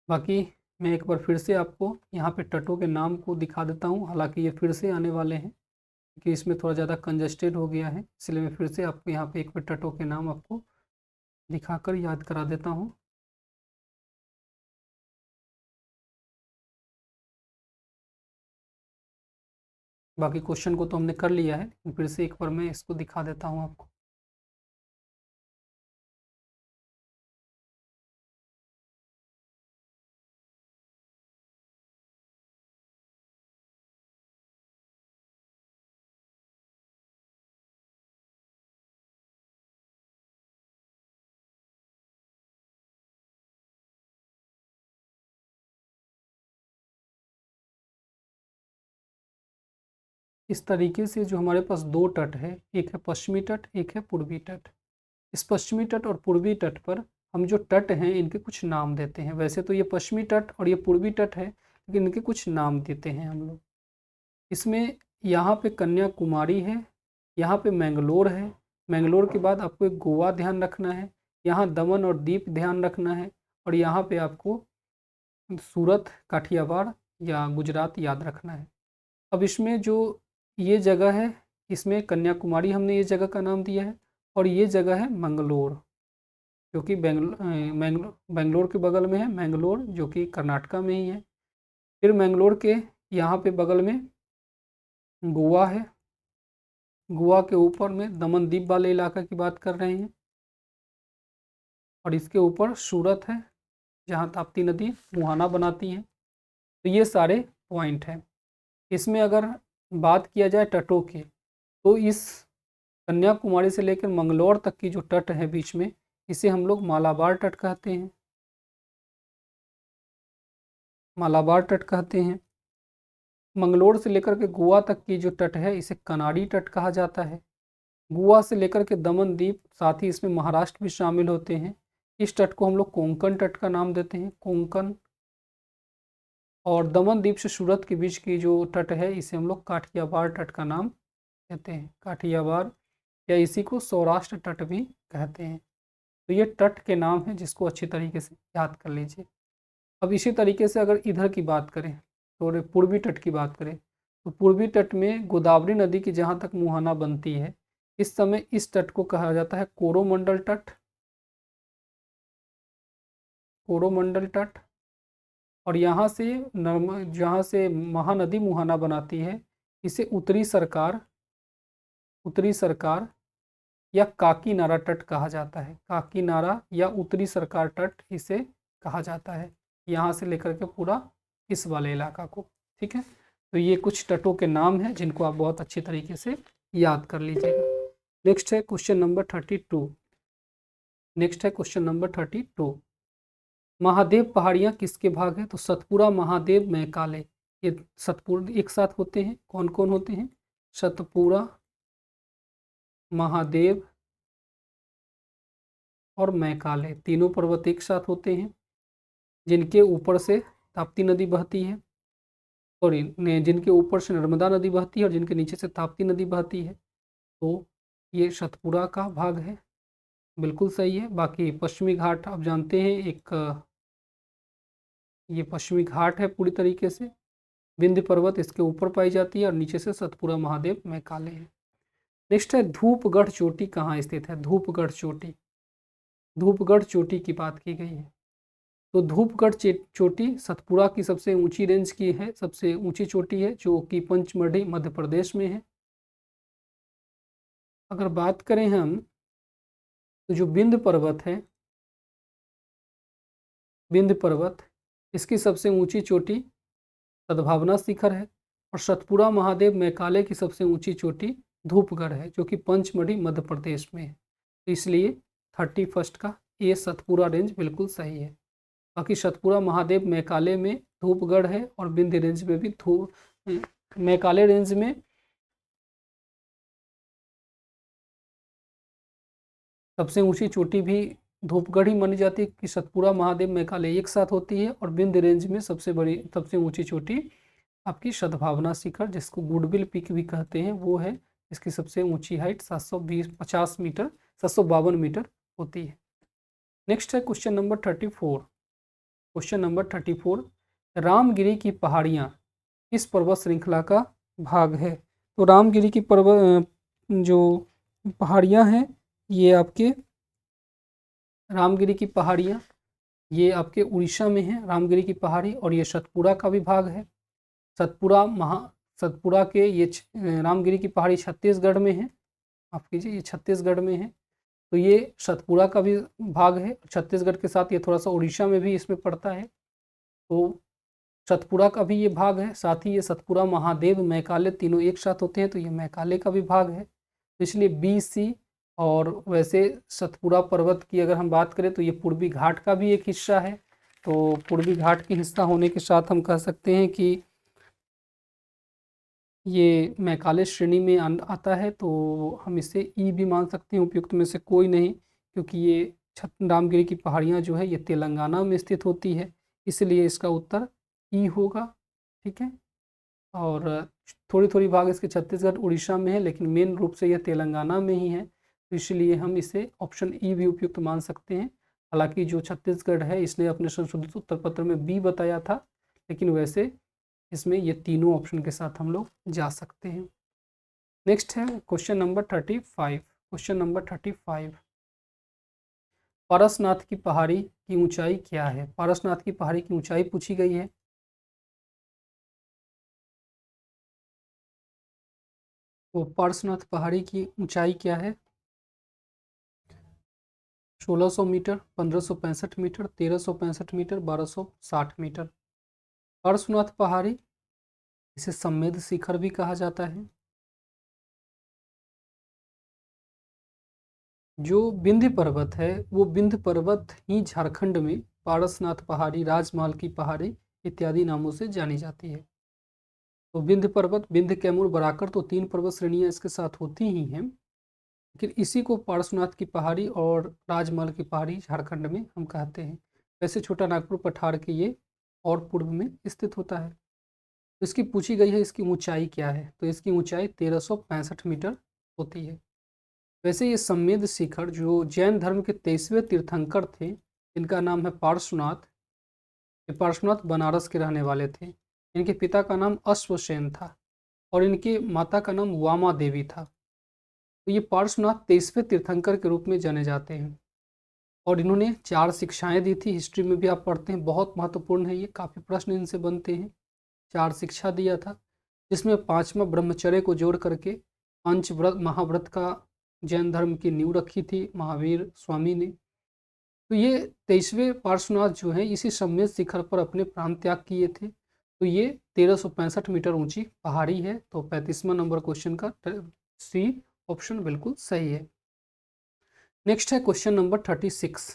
बाकी मैं एक बार फिर से आपको यहाँ पे तटों के नाम को दिखा देता हूँ, हालांकि ये फिर से आने वाले हैं क्योंकि इसमें थोड़ा ज़्यादा कंजस्टेड हो गया है, इसलिए मैं फिर से आपको यहाँ पे एक बार तटों के नाम आपको दिखाकर याद करा देता हूँ। बाकी क्वेश्चन को तो हमने कर लिया है, फिर से एक बार मैं इसको दिखा देता हूँ आपको। इस तरीके से जो हमारे पास 2 तट है, एक है पश्चिमी तट, एक है पूर्वी तट। इस पश्चिमी तट और पूर्वी तट पर हम जो तट हैं इनके कुछ नाम देते हैं। वैसे तो ये पश्चिमी तट और ये पूर्वी तट है, लेकिन इनके कुछ नाम देते हैं हम लोग। इसमें यहाँ पे कन्याकुमारी है, यहाँ पे मैंगलोर है, मैंगलोर के बाद आपको एक गोवा ध्यान रखना है, यहाँ दमन और दीप ध्यान रखना है, और यहाँ पे आपको सूरत, काठियावाड़ या गुजरात याद रखना है। अब इसमें जो ये जगह है, इसमें कन्याकुमारी हमने ये जगह का नाम दिया है, और ये जगह है मंगलोर, जो कि बेंगलोर के बगल में है, मैंगलोर जो कि कर्नाटका में ही है। फिर मैंगलोर के यहाँ पे बगल में गोवा है, गोवा के ऊपर में दमन द्वीप वाले इलाका की बात कर रहे हैं, और इसके ऊपर सूरत है जहाँ ताप्ती नदी मुहाना बनाती है। तो ये सारे पॉइंट हैं। इसमें अगर बात किया जाए तटों की, तो इस कन्याकुमारी से लेकर मंगलौर तक की जो तट है बीच में, इसे हम लोग मालाबार तट कहते हैं, मालाबार तट कहते हैं। मंगलोर से लेकर के गोवा तक की जो तट है इसे कनाडी तट कहा जाता है। गोवा से लेकर के दमन द्वीप, साथ ही इसमें महाराष्ट्र भी शामिल होते हैं, इस तट को हम लोग कोंकण तट का नाम देते हैं, कोंकण। और दमन द्वीप से सूरत के बीच की जो तट है इसे हम लोग काठियावाड़ तट का नाम देते हैं, काठियावाड़, या इसी को सौराष्ट्र तट भी कहते हैं। तो ये तट के नाम हैं जिसको अच्छी तरीके से याद कर लीजिए। अब इसी तरीके से अगर इधर की बात करें, तो पूर्वी तट की बात करें, तो पूर्वी तट में गोदावरी नदी की जहाँ तक मुहाना बनती है, इस समय इस तट को कहा जाता है कोरोमंडल तट, कोरोमंडल तट। और यहाँ से जहाँ से महानदी मुहाना बनाती है, इसे उत्तरी सरकार, उत्तरी सरकार या काकीनारा तट कहा जाता है, काकीनारा या उत्तरी सरकार तट इसे कहा जाता है, यहाँ से लेकर के पूरा इस वाले इलाका को। ठीक है, तो ये कुछ तटों के नाम हैं जिनको आप बहुत अच्छी तरीके से याद कर लीजिएगा। नेक्स्ट है क्वेश्चन नंबर 32। नेक्स्ट है क्वेश्चन नंबर 32। महादेव पहाड़ियाँ किसके भाग हैं? तो सतपुड़ा, महादेव, मैकाले, ये सतपुड़ा एक साथ होते हैं। कौन कौन होते हैं? सतपुड़ा, महादेव और मैकाले तीनों पर्वत एक साथ होते हैं, जिनके ऊपर से ताप्ती नदी बहती है, और जिनके ऊपर से नर्मदा नदी बहती है और जिनके नीचे से ताप्ती नदी बहती है। तो ये सतपुड़ा का भाग है, बिल्कुल सही है। बाकी पश्चिमी घाट आप जानते हैं, एक ये पश्चिमी घाट है पूरी तरीके से। विंध्य पर्वत इसके ऊपर पाई जाती है और नीचे से सतपुड़ा महादेव मैकाले है। नेक्स्ट है धूपगढ़ चोटी कहाँ स्थित है? धूपगढ़ चोटी, धूपगढ़ चोटी की बात की गई है। तो धूपगढ़ चोटी सतपुड़ा की सबसे ऊंची रेंज की है, सबसे ऊंची चोटी है, जो कि पंचमढ़ी मध्य प्रदेश में है। अगर बात करें हम, तो जो विंध्य पर्वत है, विंध्य पर्वत, इसकी सबसे ऊंची चोटी सद्भावना शिखर है, और सतपुड़ा महादेव मैकाले की सबसे ऊंची चोटी धूपगढ़ है, जो कि पंचमढ़ी मध्य प्रदेश में है। तो इसलिए 31 का ये सतपुड़ा रेंज बिल्कुल सही है। बाकी सतपुड़ा महादेव मैकाले में धूपगढ़ है, और विंध्य रेंज में भी मैकाले रेंज में सबसे ऊंची चोटी भी धूपगढ़ ही मानी जाती है कि सतपुड़ा महादेव मैकाले एक साथ होती है, और विंध्य रेंज में सबसे ऊंची चोटी आपकी सद्भावना शिखर, जिसको गुडविल पीक भी कहते हैं, वो है। इसकी सबसे ऊंची हाइट 750 मीटर 752 मीटर होती है। नेक्स्ट है question number 34। Question number 34, Ramgiri की पहाड़ियाँ इस पर्वत श्रृंखला का भाग है? तो रामगिरी की जो पहाड़ियाँ हैं, ये आपके रामगिरी की पहाड़ियाँ ये आपके उड़ीसा में है, रामगिरी की पहाड़ी, और ये सतपुड़ा का भी भाग है। सतपुड़ा के ये रामगिरी की पहाड़ी छत्तीसगढ़ में है, माफ कीजिए, ये छत्तीसगढ़ में है। तो ये सतपुड़ा का भी भाग है, छत्तीसगढ़ के साथ ये थोड़ा सा उड़ीसा में भी इसमें पड़ता है। तो सतपुड़ा का भी ये भाग है, साथ ही ये सतपुड़ा महादेव मैकाले तीनों एक साथ होते हैं, तो ये मैकाले का भी भाग है। तो इसलिए बी सी। और वैसे सतपुड़ा पर्वत की अगर हम बात करें, तो ये पूर्वी घाट का भी एक हिस्सा है। तो पूर्वी घाट के हिस्सा होने के साथ हम कह सकते हैं कि ये मैकाले श्रेणी में आता है। तो हम इसे ई भी मान सकते हैं, उपयुक्त में से कोई नहीं, क्योंकि ये रामगिरी की पहाड़ियाँ जो है ये तेलंगाना में स्थित होती है, इसलिए इसका उत्तर ई होगा। ठीक है, और थोड़ी थोड़ी भाग इसके छत्तीसगढ़ उड़ीसा में है, लेकिन मेन रूप से यह तेलंगाना में ही है, तो इसलिए हम इसे ऑप्शन ई भी उपयुक्त मान सकते हैं। हालांकि जो छत्तीसगढ़ है, इसने अपने संशोधित उत्तर पत्र में बी बताया था, लेकिन वैसे इसमें ये तीनों ऑप्शन के साथ हम लोग जा सकते हैं। नेक्स्ट है question number 35। Question number 35, Parasnath की पहाड़ी की ऊंचाई क्या है? पारसनाथ की पहाड़ी की ऊंचाई पूछी गई है। तो पारसनाथ पहाड़ी की ऊंचाई क्या है? 1600 metre, 1565 metre, 1365 metre, 1260 metre. Parasnath पहाड़ी, इसे सम्मेद शिखर भी कहा जाता है। जो विंध्य पर्वत है, वो विंध्य पर्वत ही झारखंड में पारसनाथ पहाड़ी, राजमहल की पहाड़ी इत्यादि नामों से जानी जाती है। तो विंध्य पर्वत, विंध्य, कैमूर, बराकर, तो 3 पर्वत श्रेणियां इसके साथ होती ही हैं, लेकिन इसी को पारसनाथ की पहाड़ी और राजमहल की पहाड़ी झारखंड में हम कहते हैं। वैसे छोटा नागपुर पठार के ये और पूर्व में स्थित होता है। तो इसकी पूछी गई है इसकी ऊंचाई क्या है? तो इसकी ऊंचाई 1365 मीटर होती है। वैसे ये सम्मेद शिखर जो जैन धर्म के 23वें तीर्थंकर थे, इनका नाम है पार्श्वनाथ। ये पार्श्वनाथ बनारस के रहने वाले थे। इनके पिता का नाम अश्वसेन था और इनकी माता का नाम वामा देवी था। तो ये पार्श्वनाथ 23वें तीर्थंकर के रूप में जाने जाते हैं, और इन्होंने 4 शिक्षाएं दी थी। हिस्ट्री में भी आप पढ़ते हैं, बहुत महत्वपूर्ण है ये, काफ़ी प्रश्न इनसे बनते हैं। 4 शिक्षा दिया था, जिसमें 5वां ब्रह्मचर्य को जोड़ करके पंचव्रत महाव्रत का जैन धर्म की नींव रखी थी महावीर स्वामी ने। तो ये 23वें पार्श्वनाथ जो है, इसी सम्मेद शिखर पर अपने प्राण त्याग किए थे। तो ये 1365 मीटर ऊंची पहाड़ी है। तो 35वां नंबर क्वेश्चन का सी ऑप्शन बिल्कुल सही है। नेक्स्ट है क्वेश्चन नंबर 36।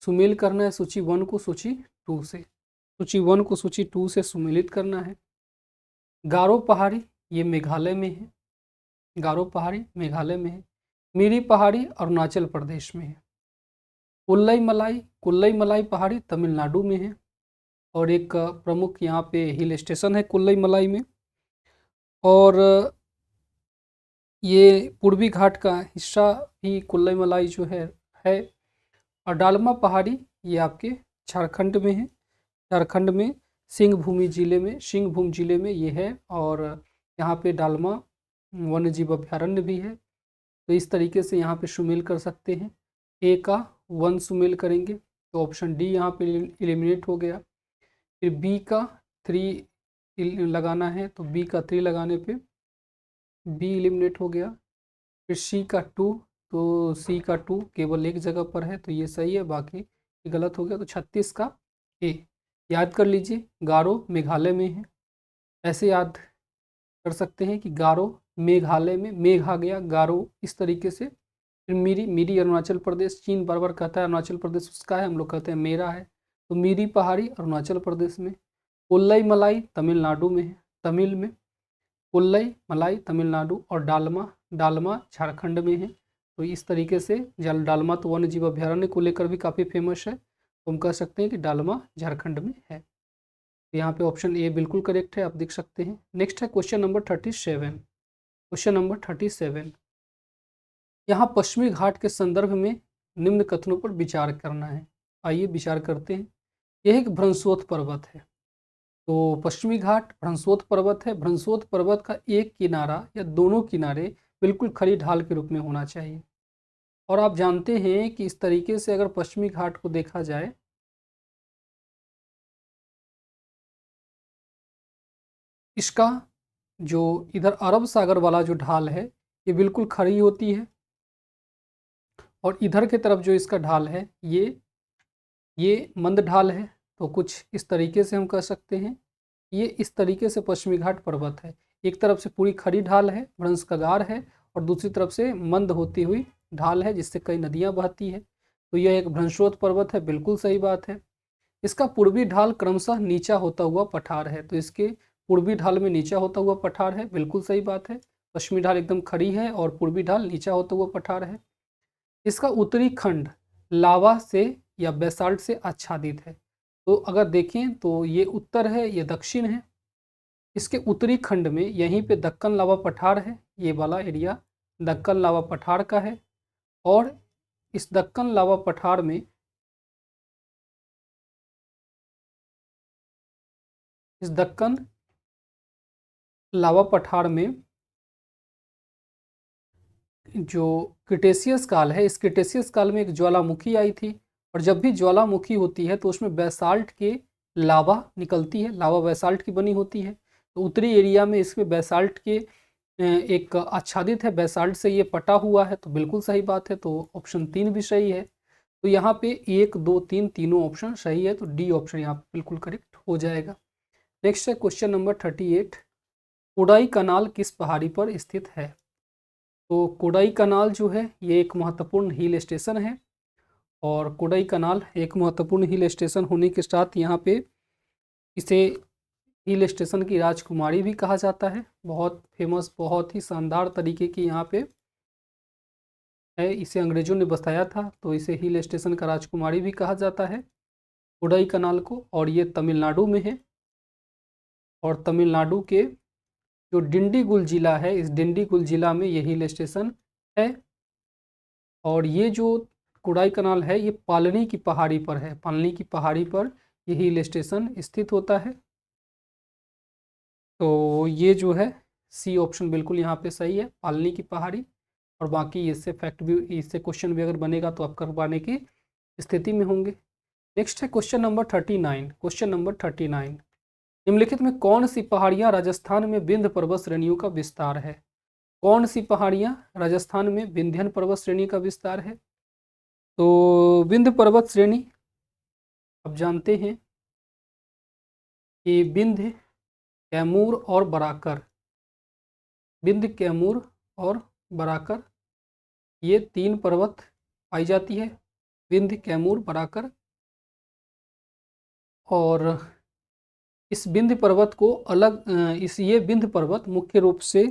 सुमेल करना है सूची 1 को सूची 2 से। सूची 1 को सूची 2 से सुमेलित करना है। गारो पहाड़ी ये मेघालय में है, गारो पहाड़ी मेघालय में है। मिरी पहाड़ी अरुणाचल प्रदेश में है। कुल्लई मलाई पहाड़ी तमिलनाडु में है। और एक प्रमुख यहाँ पे हिल स्टेशन है कुल्लई मलाई में। और ये पूर्वी घाट का हिस्सा भी कुल्लई मलाई जो है। और डालमा पहाड़ी ये आपके झारखंड में है। झारखंड में सिंहभूम जिले में ये है। और यहाँ पे डालमा वन्य जीव अभ्यारण्य भी है। तो इस तरीके से यहाँ पे शुमेल कर सकते हैं। ए का 1 शुमेल करेंगे तो ऑप्शन डी यहाँ पे एलिमिनेट हो गया। फिर बी का 3 लगाना है तो बी का 3 लगाने पे बी एलिमिनेट हो गया। फिर सी का 2 तो सी का 2 केवल एक जगह पर है तो ये सही है, बाकी ये गलत हो गया। तो 36 का ए याद कर लीजिए। गारो मेघालय में है, ऐसे याद कर सकते हैं कि गारो मेघालय में, मेघ आ गया गारो इस तरीके से। फिर मिरी अरुणाचल प्रदेश, चीन बार बार कहता है अरुणाचल प्रदेश उसका है, हम लोग कहते हैं मेरा है। तो मिरी पहाड़ी अरुणाचल प्रदेश में। कुल्लई मलाई तमिलनाडु में है, तमिल में। कुल्लई मलाई तमिलनाडु। और डालमा झारखंड में है। तो इस तरीके से डालमा तो वन्य जीव अभ्यारण्य को लेकर भी काफ़ी फेमस है, तो हम कह सकते हैं कि डालमा झारखंड में है। यहाँ पे ऑप्शन ए बिल्कुल करेक्ट है, आप देख सकते हैं। नेक्स्ट है क्वेश्चन नंबर 37। क्वेश्चन नंबर 37, यहाँ पश्चिमी घाट के संदर्भ में निम्न कथनों पर विचार करना है। आइए विचार करते हैं। यह एक भ्रंशोत पर्वत है। तो पश्चिमी घाट भ्रंशोत पर्वत है। भ्रंशोत पर्वत का एक किनारा या दोनों किनारे बिल्कुल खड़ी ढाल के रूप में होना चाहिए। और आप जानते हैं कि इस तरीके से अगर पश्चिमी घाट को देखा जाए, इसका जो इधर अरब सागर वाला जो ढाल है ये बिल्कुल खड़ी होती है। और इधर की तरफ जो इसका ढाल है ये मंद ढाल है। तो कुछ इस तरीके से हम कह सकते हैं, ये इस तरीके से पश्चिमी घाट पर्वत है। एक तरफ से पूरी खड़ी ढाल है, भ्रंश का गार है, और दूसरी तरफ से मंद होती हुई ढाल है जिससे कई नदियां बहती है। तो यह एक भ्रंशोत पर्वत है, बिल्कुल सही बात है। इसका पूर्वी ढाल क्रमशः नीचा होता हुआ पठार है। तो इसके पूर्वी ढाल में नीचा होता हुआ पठार है, बिल्कुल सही बात है। पश्चिमी ढाल एकदम खड़ी है और पूर्वी ढाल नीचा होता हुआ पठार है। इसका उत्तरी खंड लावा से या बेसाल्ट से आच्छादित है। तो अगर देखें तो ये उत्तर है, ये दक्षिण है। इसके उत्तरी खंड में यहीं पे दक्कन लावा पठार है, ये वाला एरिया दक्कन लावा पठार का है। और इस दक्कन लावा पठार में, इस दक्कन लावा पठार में जो क्रिटेशियस काल है, इस क्रिटेशियस काल में एक ज्वालामुखी आई थी। और जब भी ज्वालामुखी होती है तो उसमें बेसाल्ट के लावा निकलती है, लावा बेसाल्ट की बनी होती है। तो उत्तरी एरिया में इसमें बेसाल्ट के एक आच्छादित है, बेसाल्ट से ये पटा हुआ है। तो बिल्कुल सही बात है। तो ऑप्शन 3 भी सही है। तो यहाँ पे 1 2 3 तीनों ऑप्शन सही है। तो डी ऑप्शन यहाँ पे बिल्कुल करेक्ट हो जाएगा। नेक्स्ट है क्वेश्चन नंबर 38। कोडाई कनाल किस पहाड़ी पर स्थित है? तो कोडाई कनाल जो है ये एक महत्वपूर्ण हिल स्टेशन है। और कोडाई कनाल एक महत्वपूर्ण हिल स्टेशन होने के साथ यहाँ पे इसे हिल स्टेशन की राजकुमारी भी कहा जाता है। बहुत फेमस, बहुत ही शानदार तरीके की यहाँ पे है। इसे अंग्रेजों ने बसाया था तो इसे हिल स्टेशन का राजकुमारी भी कहा जाता है कोडाई कनाल को। और ये तमिलनाडु में है। और तमिलनाडु के जो डिंडीगुल जिला है, इस डिंडीगुल जिला में ये हिल स्टेशन है। और ये जो कोडाई कनाल है ये पालनी की पहाड़ी पर है। पालनी की पहाड़ी पर ये हिल स्टेशन स्थित होता है। तो ये जो है सी ऑप्शन बिल्कुल यहाँ पे सही है, पालनी की पहाड़ी। और बाकी इससे फैक्ट भी, इससे क्वेश्चन भी अगर बनेगा तो आप कर पाने की स्थिति में होंगे। नेक्स्ट है क्वेश्चन नंबर 39। क्वेश्चन नंबर 39, निम्नलिखित में कौन सी पहाड़ियाँ राजस्थान में विंध्य पर्वत श्रेणियों का विस्तार है? कौन सी पहाड़ियाँ राजस्थान में विंध्यन पर्वत श्रेणी का विस्तार है? तो विंध्य पर्वत श्रेणी अब जानते हैं कि विंध्य, कैमूर और बराकर, विंध्य, कैमूर और बराकर, ये 3 पर्वत पाई जाती है। विंध्य, कैमूर, बराकर। और इस विंध्य पर्वत को अलग, इस ये विंध्य पर्वत मुख्य रूप से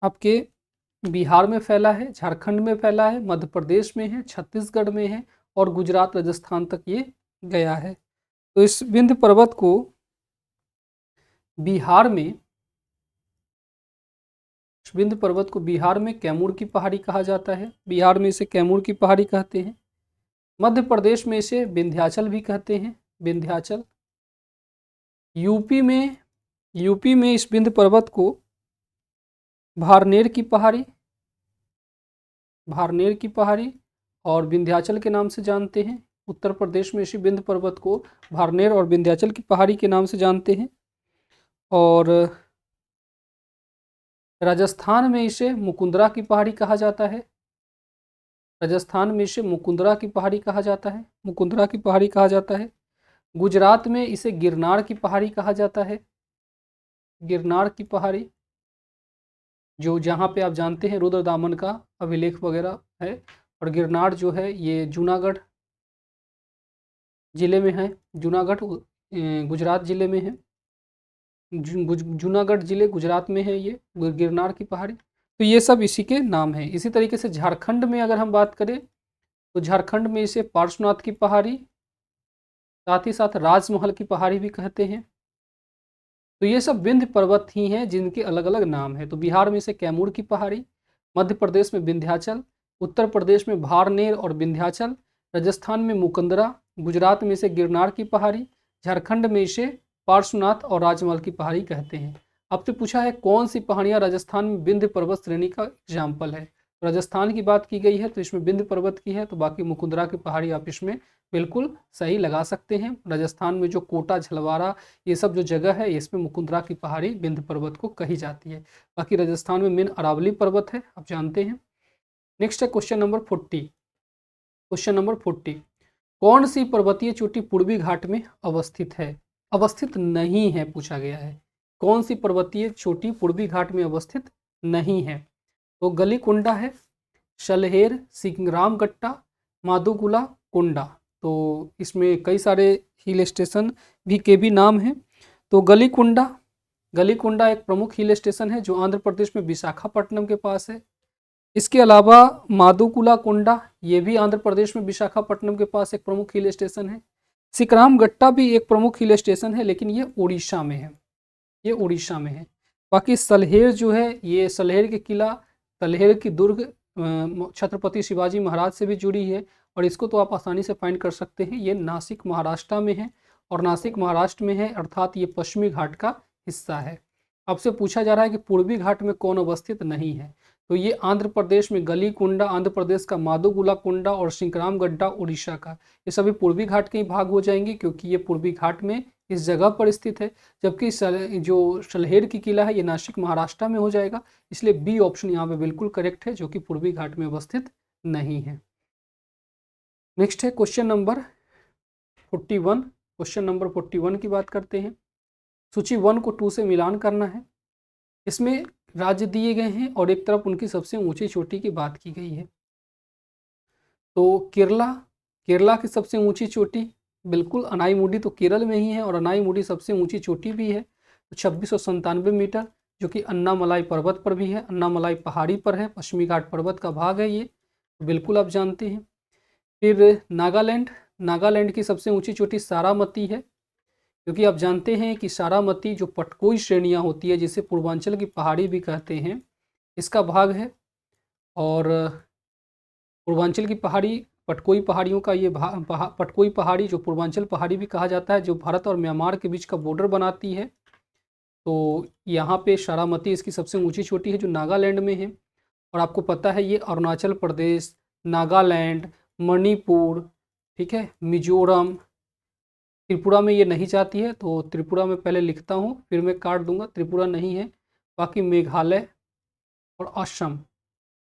आपके बिहार में फैला है, झारखंड में फैला है, मध्य प्रदेश में है, छत्तीसगढ़ में है और गुजरात राजस्थान तक ये गया है। तो इस विंध्य पर्वत को बिहार में विंध्य पर्वत को बिहार में कैमूर की पहाड़ी कहा जाता है। बिहार में इसे कैमूर की पहाड़ी कहते हैं। मध्य प्रदेश में इसे विंध्याचल भी कहते हैं, विंध्याचल। यूपी में इस विंध्य पर्वत को भारनेर की पहाड़ी और विंध्याचल के नाम से जानते हैं। उत्तर प्रदेश में इसी विंध्य पर्वत को भारनेर और विंध्याचल की पहाड़ी के नाम से जानते हैं। और राजस्थान में इसे मुकुंदरा की पहाड़ी कहा जाता है। राजस्थान में इसे मुकुंदरा की पहाड़ी कहा जाता है। गुजरात में इसे गिरनार की पहाड़ी कहा जाता है। गिरनार की पहाड़ी, जो जहाँ पे आप जानते हैं रुद्रदामन का अभिलेख वगैरह है। और गिरनार जो है ये जूनागढ़ जिले में है। जूनागढ़ गुजरात जिले में है। जूनागढ़ जिले गुजरात में है ये गिरनार की पहाड़ी। तो ये सब इसी के नाम है। इसी तरीके से झारखंड में अगर हम बात करें तो झारखंड में इसे पार्श्वनाथ की पहाड़ी, साथ ही साथ राजमहल की पहाड़ी भी कहते हैं। तो ये सब विंध्य पर्वत ही हैं जिनके अलग अलग नाम है। तो बिहार में इसे कैमूर की पहाड़ी, मध्य प्रदेश में विंध्याचल, उत्तर प्रदेश में भारनेर और विंध्याचल, राजस्थान में मुकुंदरा, गुजरात में इसे गिरनार की पहाड़ी, झारखंड में इसे पार्श्वनाथ और राजमहल की पहाड़ी कहते हैं। आपसे पूछा है कौन सी पहाड़ियाँ राजस्थान में विंध्य पर्वत श्रेणी का एग्जाम्पल है। तो राजस्थान की बात की गई है तो इसमें विंध्य पर्वत की है, तो बाकी मुकुंदरा की पहाड़ी आप इसमें बिल्कुल सही लगा सकते हैं। राजस्थान में जो कोटा, झलवारा, ये सब जो जगह है इसमें मुकुंदरा की पहाड़ी विंध्य पर्वत को कही जाती है। बाकी राजस्थान में मेन अरावली पर्वत है, आप जानते हैं। नेक्स्ट है क्वेश्चन नंबर 40। कौन सी पर्वतीय चोटी पूर्वी घाट में अवस्थित है? अवस्थित नहीं है पूछा गया है। कौन सी पर्वतीय चोटी पूर्वी घाट में अवस्थित नहीं है? तो गलीकुंडा है, शलहेर, सिंग्रामगट्टा, माधोकुला कुंडा। तो इसमें कई सारे हिल स्टेशन भी नाम हैं। तो गलीकुंडा एक प्रमुख हिल स्टेशन है जो आंध्र प्रदेश में विशाखापट्टनम के पास है। इसके अलावा माधोकुला कुंडा ये भी आंध्र प्रदेश में विशाखापट्टनम के पास एक प्रमुख हिल स्टेशन है। सिकरामगट्टा भी एक प्रमुख हिल स्टेशन है, लेकिन ये उड़ीसा में है। बाकी सलहेर जो है, ये सलहेर के किला, सलहेर की दुर्ग छत्रपति शिवाजी महाराज से भी जुड़ी है और इसको तो आप आसानी से फाइंड कर सकते हैं। ये नासिक महाराष्ट्र में है और नासिक महाराष्ट्र में है अर्थात ये पश्चिमी घाट का हिस्सा है। आपसे पूछा जा रहा है कि पूर्वी घाट में कौन अवस्थित नहीं है। तो ये आंध्र प्रदेश में गलीकुंडा आंध्र प्रदेश का, माधोकुला कुंडा और सिंकरामगड्डा उड़ीसा का, ये सभी पूर्वी घाट के ही भाग हो जाएंगे क्योंकि ये पूर्वी घाट में इस जगह पर स्थित है। जबकि जो सलहेर की किला है ये नासिक महाराष्ट्र में हो जाएगा। इसलिए बी ऑप्शन यहाँ पे बिल्कुल करेक्ट है, जो कि पूर्वी घाट में अवस्थित नहीं है। नेक्स्ट है क्वेश्चन नंबर 41 की बात करते हैं। सूची 1 को 2 से मिलान करना है। इसमें राज्य दिए गए हैं और एक तरफ उनकी सबसे ऊंची चोटी की बात की गई है। तो केरला की सबसे ऊंची चोटी बिल्कुल अनाईमुडी तो केरल में ही है और अनाईमुडी सबसे ऊंची चोटी भी है। तो 2697 मीटर, जो कि अन्नामलाई पर्वत पर भी है, अन्नामलाई पहाड़ी पर है, पश्चिमी घाट पर्वत का भाग है ये, बिल्कुल आप जानते हैं। फिर नागालैंड की सबसे ऊंची चोटी सारामती है, क्योंकि आप जानते हैं कि सारामती जो पटकोई श्रेणियाँ होती है जिसे पूर्वांचल की पहाड़ी भी कहते हैं, इसका भाग है। और पूर्वांचल की पहाड़ी पटकोई पहाड़ियों का ये पटकोई पहाड़ी जो पूर्वांचल पहाड़ी भी कहा जाता है, जो भारत और म्यांमार के बीच का बॉर्डर बनाती है। तो यहाँ पे सारामती इसकी सबसे ऊंची चोटी है जो नागालैंड में है। और आपको पता है ये अरुणाचल प्रदेश, नागालैंड, मणिपुर, ठीक है, मिजोरम, त्रिपुरा में ये नहीं जाती है। तो त्रिपुरा में पहले लिखता हूँ फिर मैं काट दूंगा, त्रिपुरा नहीं है। बाकी मेघालय और असम,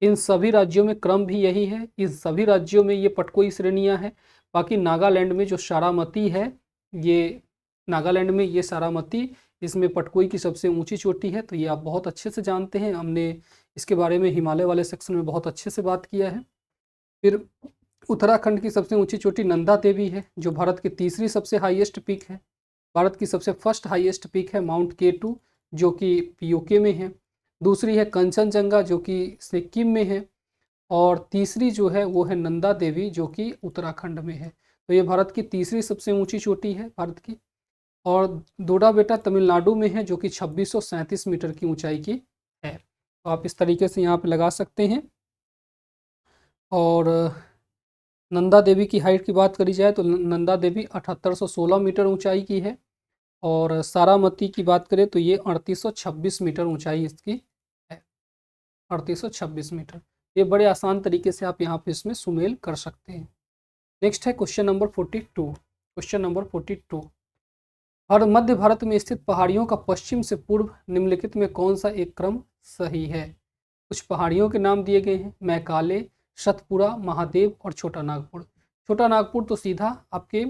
इन सभी राज्यों में क्रम भी यही है। इन सभी राज्यों में ये पटकोई श्रेणियाँ हैं। बाकी नागालैंड में जो सारामती है, ये नागालैंड में ये सारामती इसमें पटकोई की सबसे ऊंची चोटी है। तो ये आप बहुत अच्छे से जानते हैं, हमने इसके बारे में हिमालय वाले सेक्शन में बहुत अच्छे से बात किया है। फिर उत्तराखंड की सबसे ऊंची चोटी नंदा देवी है, जो भारत की तीसरी सबसे हाईएस्ट पीक है। भारत की सबसे फर्स्ट हाईएस्ट पीक है माउंट K2, जो कि POK में है। दूसरी है कंचनजंगा जो कि सिक्किम में है, और तीसरी जो है वो है नंदा देवी जो कि उत्तराखंड में है। तो ये भारत की तीसरी सबसे ऊंची चोटी है भारत की। और दोडा बेटा तमिलनाडु में है जो कि 2637 मीटर की ऊंचाई की है। तो आप इस तरीके से यहाँ पे लगा सकते हैं। और नंदा देवी की हाइट की बात करी जाए तो नंदा देवी 7816 मीटर ऊंचाई की है। और सारामती की बात करें तो ये 3826 मीटर ऊंचाई इसकी है। 3826 मीटर। ये बड़े आसान तरीके से आप यहाँ पे इसमें सुमेल कर सकते हैं। नेक्स्ट है क्वेश्चन नंबर 42। क्वेश्चन नंबर 42, और मध्य भारत में स्थित पहाड़ियों का पश्चिम से पूर्व निम्नलिखित में कौन सा एक क्रम सही है। कुछ पहाड़ियों के नाम दिए गए हैं, मैकाले, सतपुड़ा, महादेव और छोटा नागपुर। छोटा नागपुर तो सीधा आपके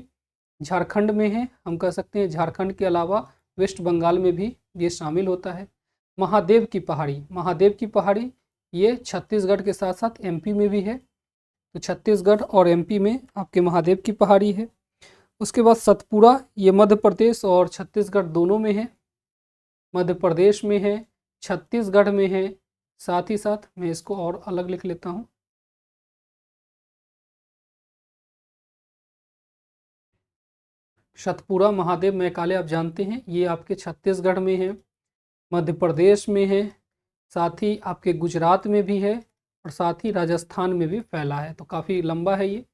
झारखंड में है, हम कह सकते हैं झारखंड के अलावा वेस्ट बंगाल में भी ये शामिल होता है। महादेव की पहाड़ी, महादेव की पहाड़ी ये छत्तीसगढ़ के साथ साथ एमपी में भी है। तो छत्तीसगढ़ और एमपी में आपके महादेव की पहाड़ी है। उसके बाद सतपुड़ा, ये मध्य प्रदेश और छत्तीसगढ़ दोनों में है। मध्य प्रदेश में है, छत्तीसगढ़ में है, साथ ही साथ मैं इसको और अलग लिख लेता हूँ। सतपुड़ा महादेव मैकाले आप जानते हैं ये आपके छत्तीसगढ़ में है, मध्य प्रदेश में है, साथ ही आपके गुजरात में भी है, और साथ ही राजस्थान में भी फैला है। तो काफ़ी लंबा है ये।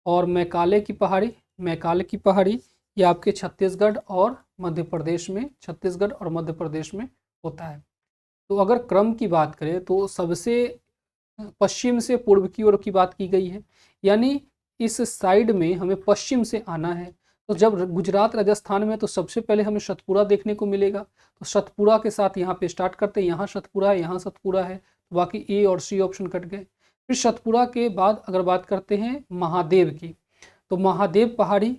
और मैकाले की पहाड़ी, मैकाले की पहाड़ी ये आपके छत्तीसगढ़ और मध्य प्रदेश में, छत्तीसगढ़ और मध्य प्रदेश में होता है। तो अगर क्रम की बात करें तो सबसे पश्चिम से पूर्व की ओर की बात की गई है, यानी इस साइड में हमें पश्चिम से आना है। तो जब गुजरात राजस्थान में तो सबसे पहले हमें सतपुड़ा देखने को मिलेगा। तो सतपुड़ा के साथ यहाँ पे स्टार्ट करते हैं, यहाँ सतपुड़ा है, यहाँ सतपुड़ा है, तो बाकी ए और सी ऑप्शन कट गए। फिर सतपुड़ा के बाद अगर बात करते हैं महादेव की, तो महादेव पहाड़ी,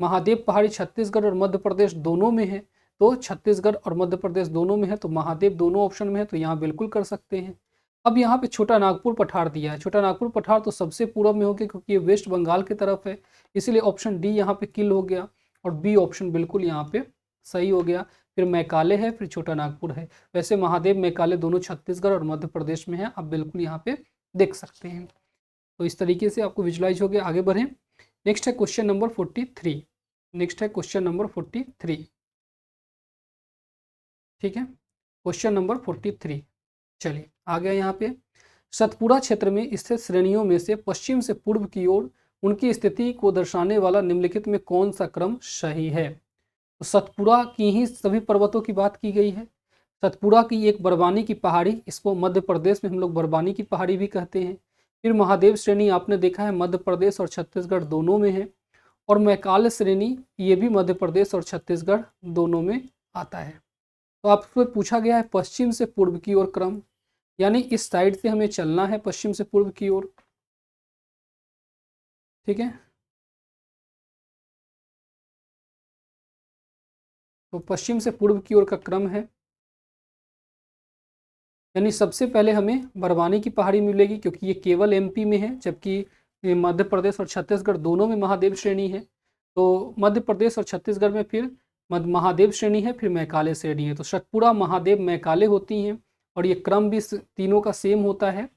महादेव पहाड़ी छत्तीसगढ़ और मध्य प्रदेश दोनों में है। तो छत्तीसगढ़ और मध्य प्रदेश दोनों में है, तो महादेव दोनों ऑप्शन में है, तो यहाँ बिल्कुल कर सकते हैं। अब यहाँ पे छोटा नागपुर पठार दिया है। छोटा नागपुर पठार तो सबसे पूर्व में हो गया क्योंकि ये वेस्ट बंगाल की तरफ है, इसीलिए ऑप्शन डी यहाँ पे किल हो गया, और बी ऑप्शन बिल्कुल यहाँ पे सही हो गया। फिर मैकाले है, फिर छोटा नागपुर है। वैसे महादेव मैकाले दोनों छत्तीसगढ़ और मध्य प्रदेश में है, आप बिल्कुल यहाँ पे देख सकते हैं। तो इस तरीके से आपको विजुलाइज हो गया। आगे बढ़ें। नेक्स्ट है क्वेश्चन नंबर 43। नेक्स्ट है क्वेश्चन नंबर 43। ठीक है, क्वेश्चन नंबर 43। चलिए आ गया यहाँ पे। सतपुड़ा क्षेत्र में स्थित श्रेणियों में से पश्चिम से पूर्व की ओर उनकी स्थिति को दर्शाने वाला निम्नलिखित में कौन सा क्रम सही है। तो सतपुड़ा की ही सभी पर्वतों की बात की गई है। सतपुड़ा की एक बरवानी की पहाड़ी, इसको मध्य प्रदेश में हम लोग बरवानी की पहाड़ी भी कहते हैं। फिर महादेव श्रेणी आपने देखा है मध्य प्रदेश और छत्तीसगढ़ दोनों में है। और मैकाले श्रेणी ये भी मध्य प्रदेश और छत्तीसगढ़ दोनों में आता है। तो आपसे पूछा गया है पश्चिम से पूर्व की ओर क्रम, यानी इस साइड से हमें चलना है पश्चिम से पूर्व की ओर। ठीक है, तो पश्चिम से पूर्व की ओर का क्रम है, यानी सबसे पहले हमें बरवानी की पहाड़ी मिलेगी क्योंकि ये केवल एमपी में है, जबकि मध्य प्रदेश और छत्तीसगढ़ दोनों में महादेव श्रेणी है। तो मध्य प्रदेश और छत्तीसगढ़ में फिर महादेव श्रेणी है, फिर मैकाले श्रेणी है। तो सतपुड़ा महादेव मैकाले होती हैं, और ये क्रम भी तीनों का सेम होता है,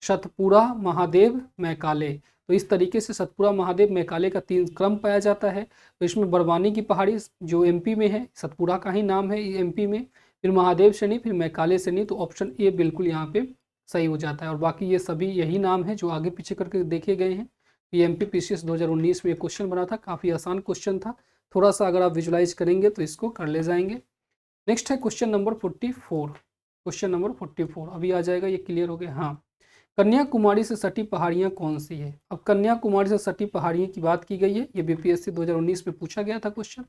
सतपुड़ा महादेव मैकाले। तो इस तरीके से सतपुड़ा महादेव मैकाले का 3 क्रम पाया जाता है। तो इसमें बरवानी की पहाड़ी जो एमपी में है, सतपुड़ा का ही नाम है एमपी में, फिर महादेव श्रेणी, फिर मैकाले श्रेणी। तो ऑप्शन ए बिल्कुल यहाँ पे सही हो जाता है। और बाकी ये सभी यही नाम है जो आगे पीछे करके देखे गए हैं। ये एमपीपीसीएस 2019 में एक क्वेश्चन बना था, काफ़ी आसान क्वेश्चन था। थोड़ा सा अगर आप विजुलाइज करेंगे तो इसको कर ले जाएंगे। नेक्स्ट है क्वेश्चन नंबर 44। क्वेश्चन नंबर 44 अभी आ जाएगा, ये क्लियर हो गया। हाँ, कन्याकुमारी से सटी पहाड़ियाँ कौन सी है। अब कन्याकुमारी से सटी पहाड़ियों की बात की गई है, ये बीपीएससी 2019 में पूछा गया था क्वेश्चन।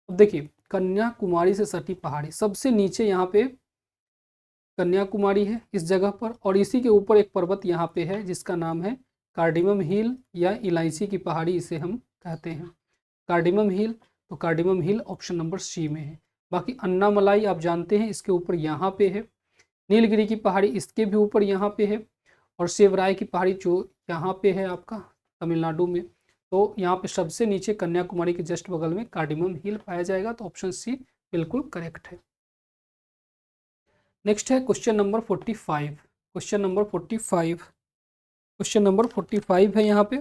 अब देखिए कन्याकुमारी से सटी पहाड़ी सबसे नीचे यहाँ पे कन्याकुमारी है इस जगह पर, और इसी के ऊपर एक पर्वत यहाँ पे है जिसका नाम है कार्डिमम हिल या इलायची की पहाड़ी इसे हम कहते हैं, कार्डिमम हिल। तो कार्डिमम हिल ऑप्शन नंबर सी में है। बाकी अन्नामलाई आप जानते हैं इसके ऊपर यहाँ पे है, नीलगिरी की पहाड़ी इसके भी ऊपर यहाँ पे है, और शिवराय की पहाड़ी जो यहाँ पे है आपका तमिलनाडु में। तो यहाँ पे सबसे नीचे कन्याकुमारी के जस्ट बगल में कार्डिमम हिल पाया जाएगा। तो ऑप्शन सी बिल्कुल करेक्ट है। नेक्स्ट है question number 45। Question number 45, question number 45 है। यहाँ पे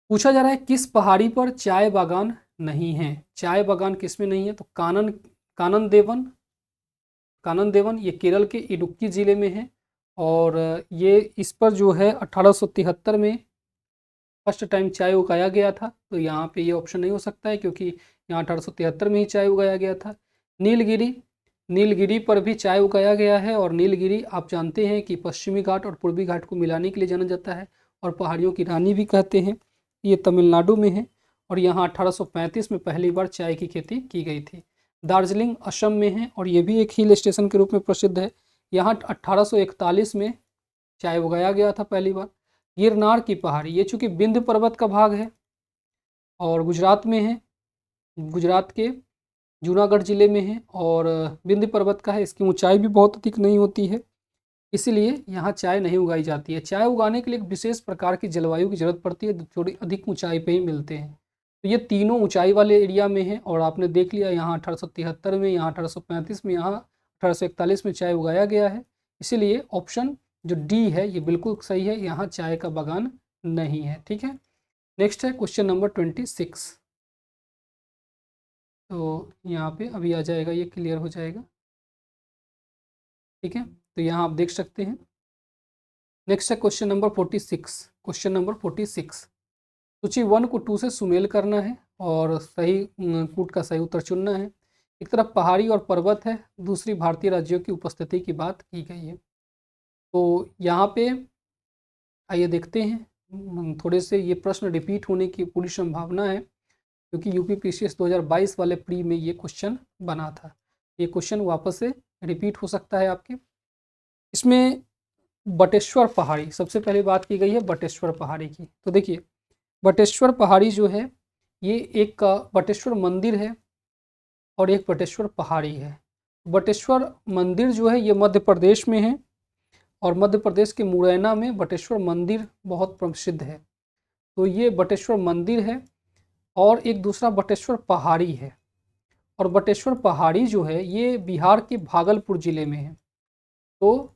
पूछा जा रहा है किस पहाड़ी पर चाय बागान नहीं है। चाय बागान किस में नहीं है? तो कानन देवन, कानन देवन ये केरल के इडुक्की ज़िले में है। और ये इस पर जो है 1873 में फर्स्ट टाइम चाय उगाया गया था। तो यहाँ पे ये ऑप्शन नहीं हो सकता है क्योंकि यहाँ 1873 में ही चाय उगाया गया था। नीलगिरी, नीलगिरी पर भी चाय उगाया गया है। और नीलगिरी आप जानते हैं कि पश्चिमी घाट और पूर्वी घाट को मिलाने के लिए जाना जाता है और पहाड़ियों की रानी भी कहते हैं। ये तमिलनाडु में है और यहाँ 1835 में पहली बार चाय की खेती की गई थी। दार्जिलिंग असम में है और ये भी एक हिल स्टेशन के रूप में प्रसिद्ध है। यहाँ 1841 में चाय उगाया गया था पहली बार। गिरनार की पहाड़ी, ये चूँकि विंध्य पर्वत का भाग है और गुजरात में है, गुजरात के जूनागढ़ ज़िले में है और विंध्य पर्वत का है। इसकी ऊंचाई भी बहुत अधिक नहीं होती है, इसीलिए यहाँ चाय नहीं उगाई जाती है। चाय उगाने के लिए एक विशेष प्रकार की जलवायु की ज़रूरत पड़ती है, थोड़ी अधिक ऊंचाई पे ही मिलते हैं। तो ये तीनों ऊंचाई वाले एरिया में है और आपने देख लिया यहाँ 1873 में, यहाँ 1835 में, यहाँ 1841 में चाय उगाया गया है। इसीलिए ऑप्शन जो डी है ये बिल्कुल सही है, यहाँ चाय का बागान नहीं है। ठीक है, नेक्स्ट है क्वेश्चन नंबर 26। तो यहाँ पे अभी आ जाएगा, ये क्लियर हो जाएगा। ठीक है, तो यहाँ आप देख सकते हैं। नेक्स्ट है क्वेश्चन नंबर 46। क्वेश्चन नंबर 46, सूची 1 को 2 से सुमेल करना है और सही कूट का सही उत्तर चुनना है। एक तरफ पहाड़ी और पर्वत है, दूसरी भारतीय राज्यों की उपस्थिति की बात की गई है। तो यहाँ पे आइए देखते हैं, थोड़े से ये प्रश्न रिपीट होने की पूरी संभावना है क्योंकि यूपीपीसीएस 2022 वाले प्री में ये क्वेश्चन बना था। ये क्वेश्चन वापस से रिपीट हो सकता है आपके। इसमें बटेश्वर पहाड़ी सबसे पहले बात की गई है, बटेश्वर पहाड़ी की। तो देखिए बटेश्वर पहाड़ी जो है ये एक बटेश्वर मंदिर है और एक बटेश्वर पहाड़ी है। बटेश्वर मंदिर जो है ये मध्य प्रदेश में है और मध्य प्रदेश के मुरैना में बटेश्वर मंदिर बहुत प्रसिद्ध है। तो ये बटेश्वर मंदिर है और एक दूसरा बटेश्वर पहाड़ी है। और बटेश्वर पहाड़ी जो है ये बिहार के भागलपुर ज़िले में है। तो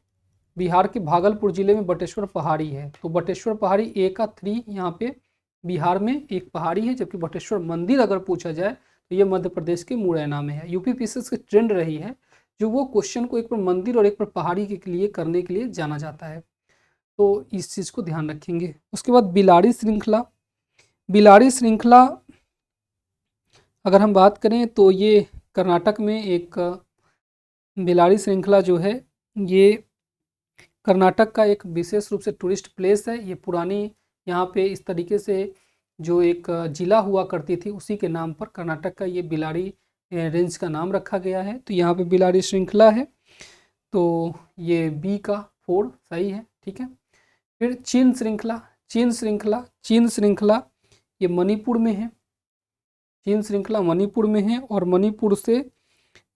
बिहार के भागलपुर ज़िले में बटेश्वर पहाड़ी है। तो बटेश्वर पहाड़ी ए का 3 यहाँ पे बिहार में एक पहाड़ी है, जबकि बटेश्वर मंदिर अगर पूछा जाए तो ये मध्य प्रदेश के मुरैना में है। यूपीपीसीएस की ट्रेंड रही है जो वो क्वेश्चन को एक पर मंदिर और एक पर पहाड़ी के लिए करने के लिए जाना जाता है। तो इस चीज़ को ध्यान रखेंगे। उसके बाद बिलाड़ी श्रृंखला, बिलाड़ी श्रृंखला अगर हम बात करें तो ये कर्नाटक में एक बिलाड़ी श्रृंखला जो है ये कर्नाटक का एक विशेष रूप से टूरिस्ट प्लेस है। ये पुरानी यहाँ पे इस तरीके से जो एक ज़िला हुआ करती थी उसी के नाम पर कर्नाटक का ये बिलाड़ी रेंज का नाम रखा गया है। तो यहाँ पे बिलाड़ी श्रृंखला है, तो ये बी का 4 सही है। ठीक है, फिर चीन श्रृंखला, चीन श्रृंखला, चीन श्रृंखला ये मणिपुर में है। चीन श्रृंखला मणिपुर में है और मणिपुर से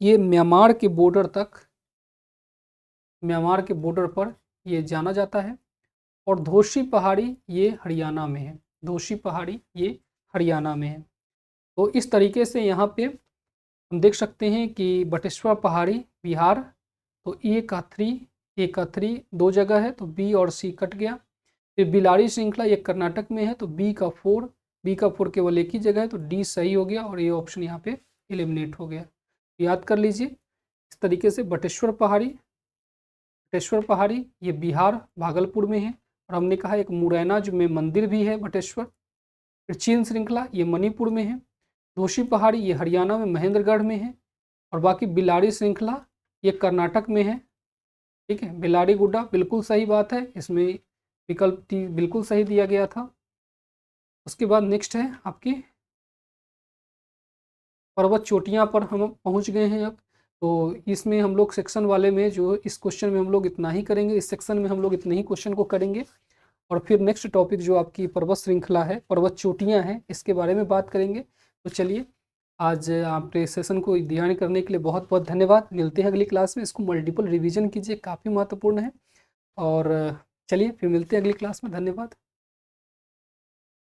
ये म्यांमार के बॉर्डर तक, म्यांमार के बॉर्डर पर ये जाना जाता है। और धोशी पहाड़ी ये हरियाणा में है, धोशी पहाड़ी ये हरियाणा में है। तो इस तरीके से यहाँ पे हम देख सकते हैं कि बटेश्वर पहाड़ी बिहार, तो ए का 3 2 जगह है, तो बी और सी कट गया। फिर बिलाड़ी श्रृंखला ये कर्नाटक में है, तो बी का 4 केवल एक ही जगह है, तो डी सही हो गया और ये ऑप्शन यहाँ पे एलिमिनेट हो गया। याद कर लीजिए इस तरीके से बटेश्वर पहाड़ी, बटेश्वर पहाड़ी ये बिहार भागलपुर में है और हमने कहा एक मुरैना जो में मंदिर भी है बटेश्वर। फिर चीन श्रृंखला ये मणिपुर में है, धोशी पहाड़ी ये हरियाणा में महेंद्रगढ़ में है और बाकी बिलाड़ी श्रृंखला ये कर्नाटक में है। ठीक है, बिलाड़ी गुड्डा बिल्कुल सही बात है, इसमें विकल्प बिल्कुल सही दिया गया था। उसके बाद नेक्स्ट है आपकी पर्वत चोटियाँ पर हम पहुँच गए हैं अब। तो इसमें हम लोग सेक्शन वाले में जो इस क्वेश्चन में हम लोग इतना ही करेंगे, इस सेक्शन में हम लोग इतने ही क्वेश्चन को करेंगे और फिर नेक्स्ट टॉपिक जो आपकी पर्वत श्रृंखला है, पर्वत चोटियाँ हैं, इसके बारे में बात करेंगे। तो चलिए आज आपके सेशन को ध्यान करने के लिए बहुत बहुत धन्यवाद। मिलते हैं अगली क्लास में, इसको मल्टीपल रिवीजन कीजिए, काफ़ी महत्वपूर्ण है। और चलिए फिर मिलते हैं अगली क्लास में, धन्यवाद।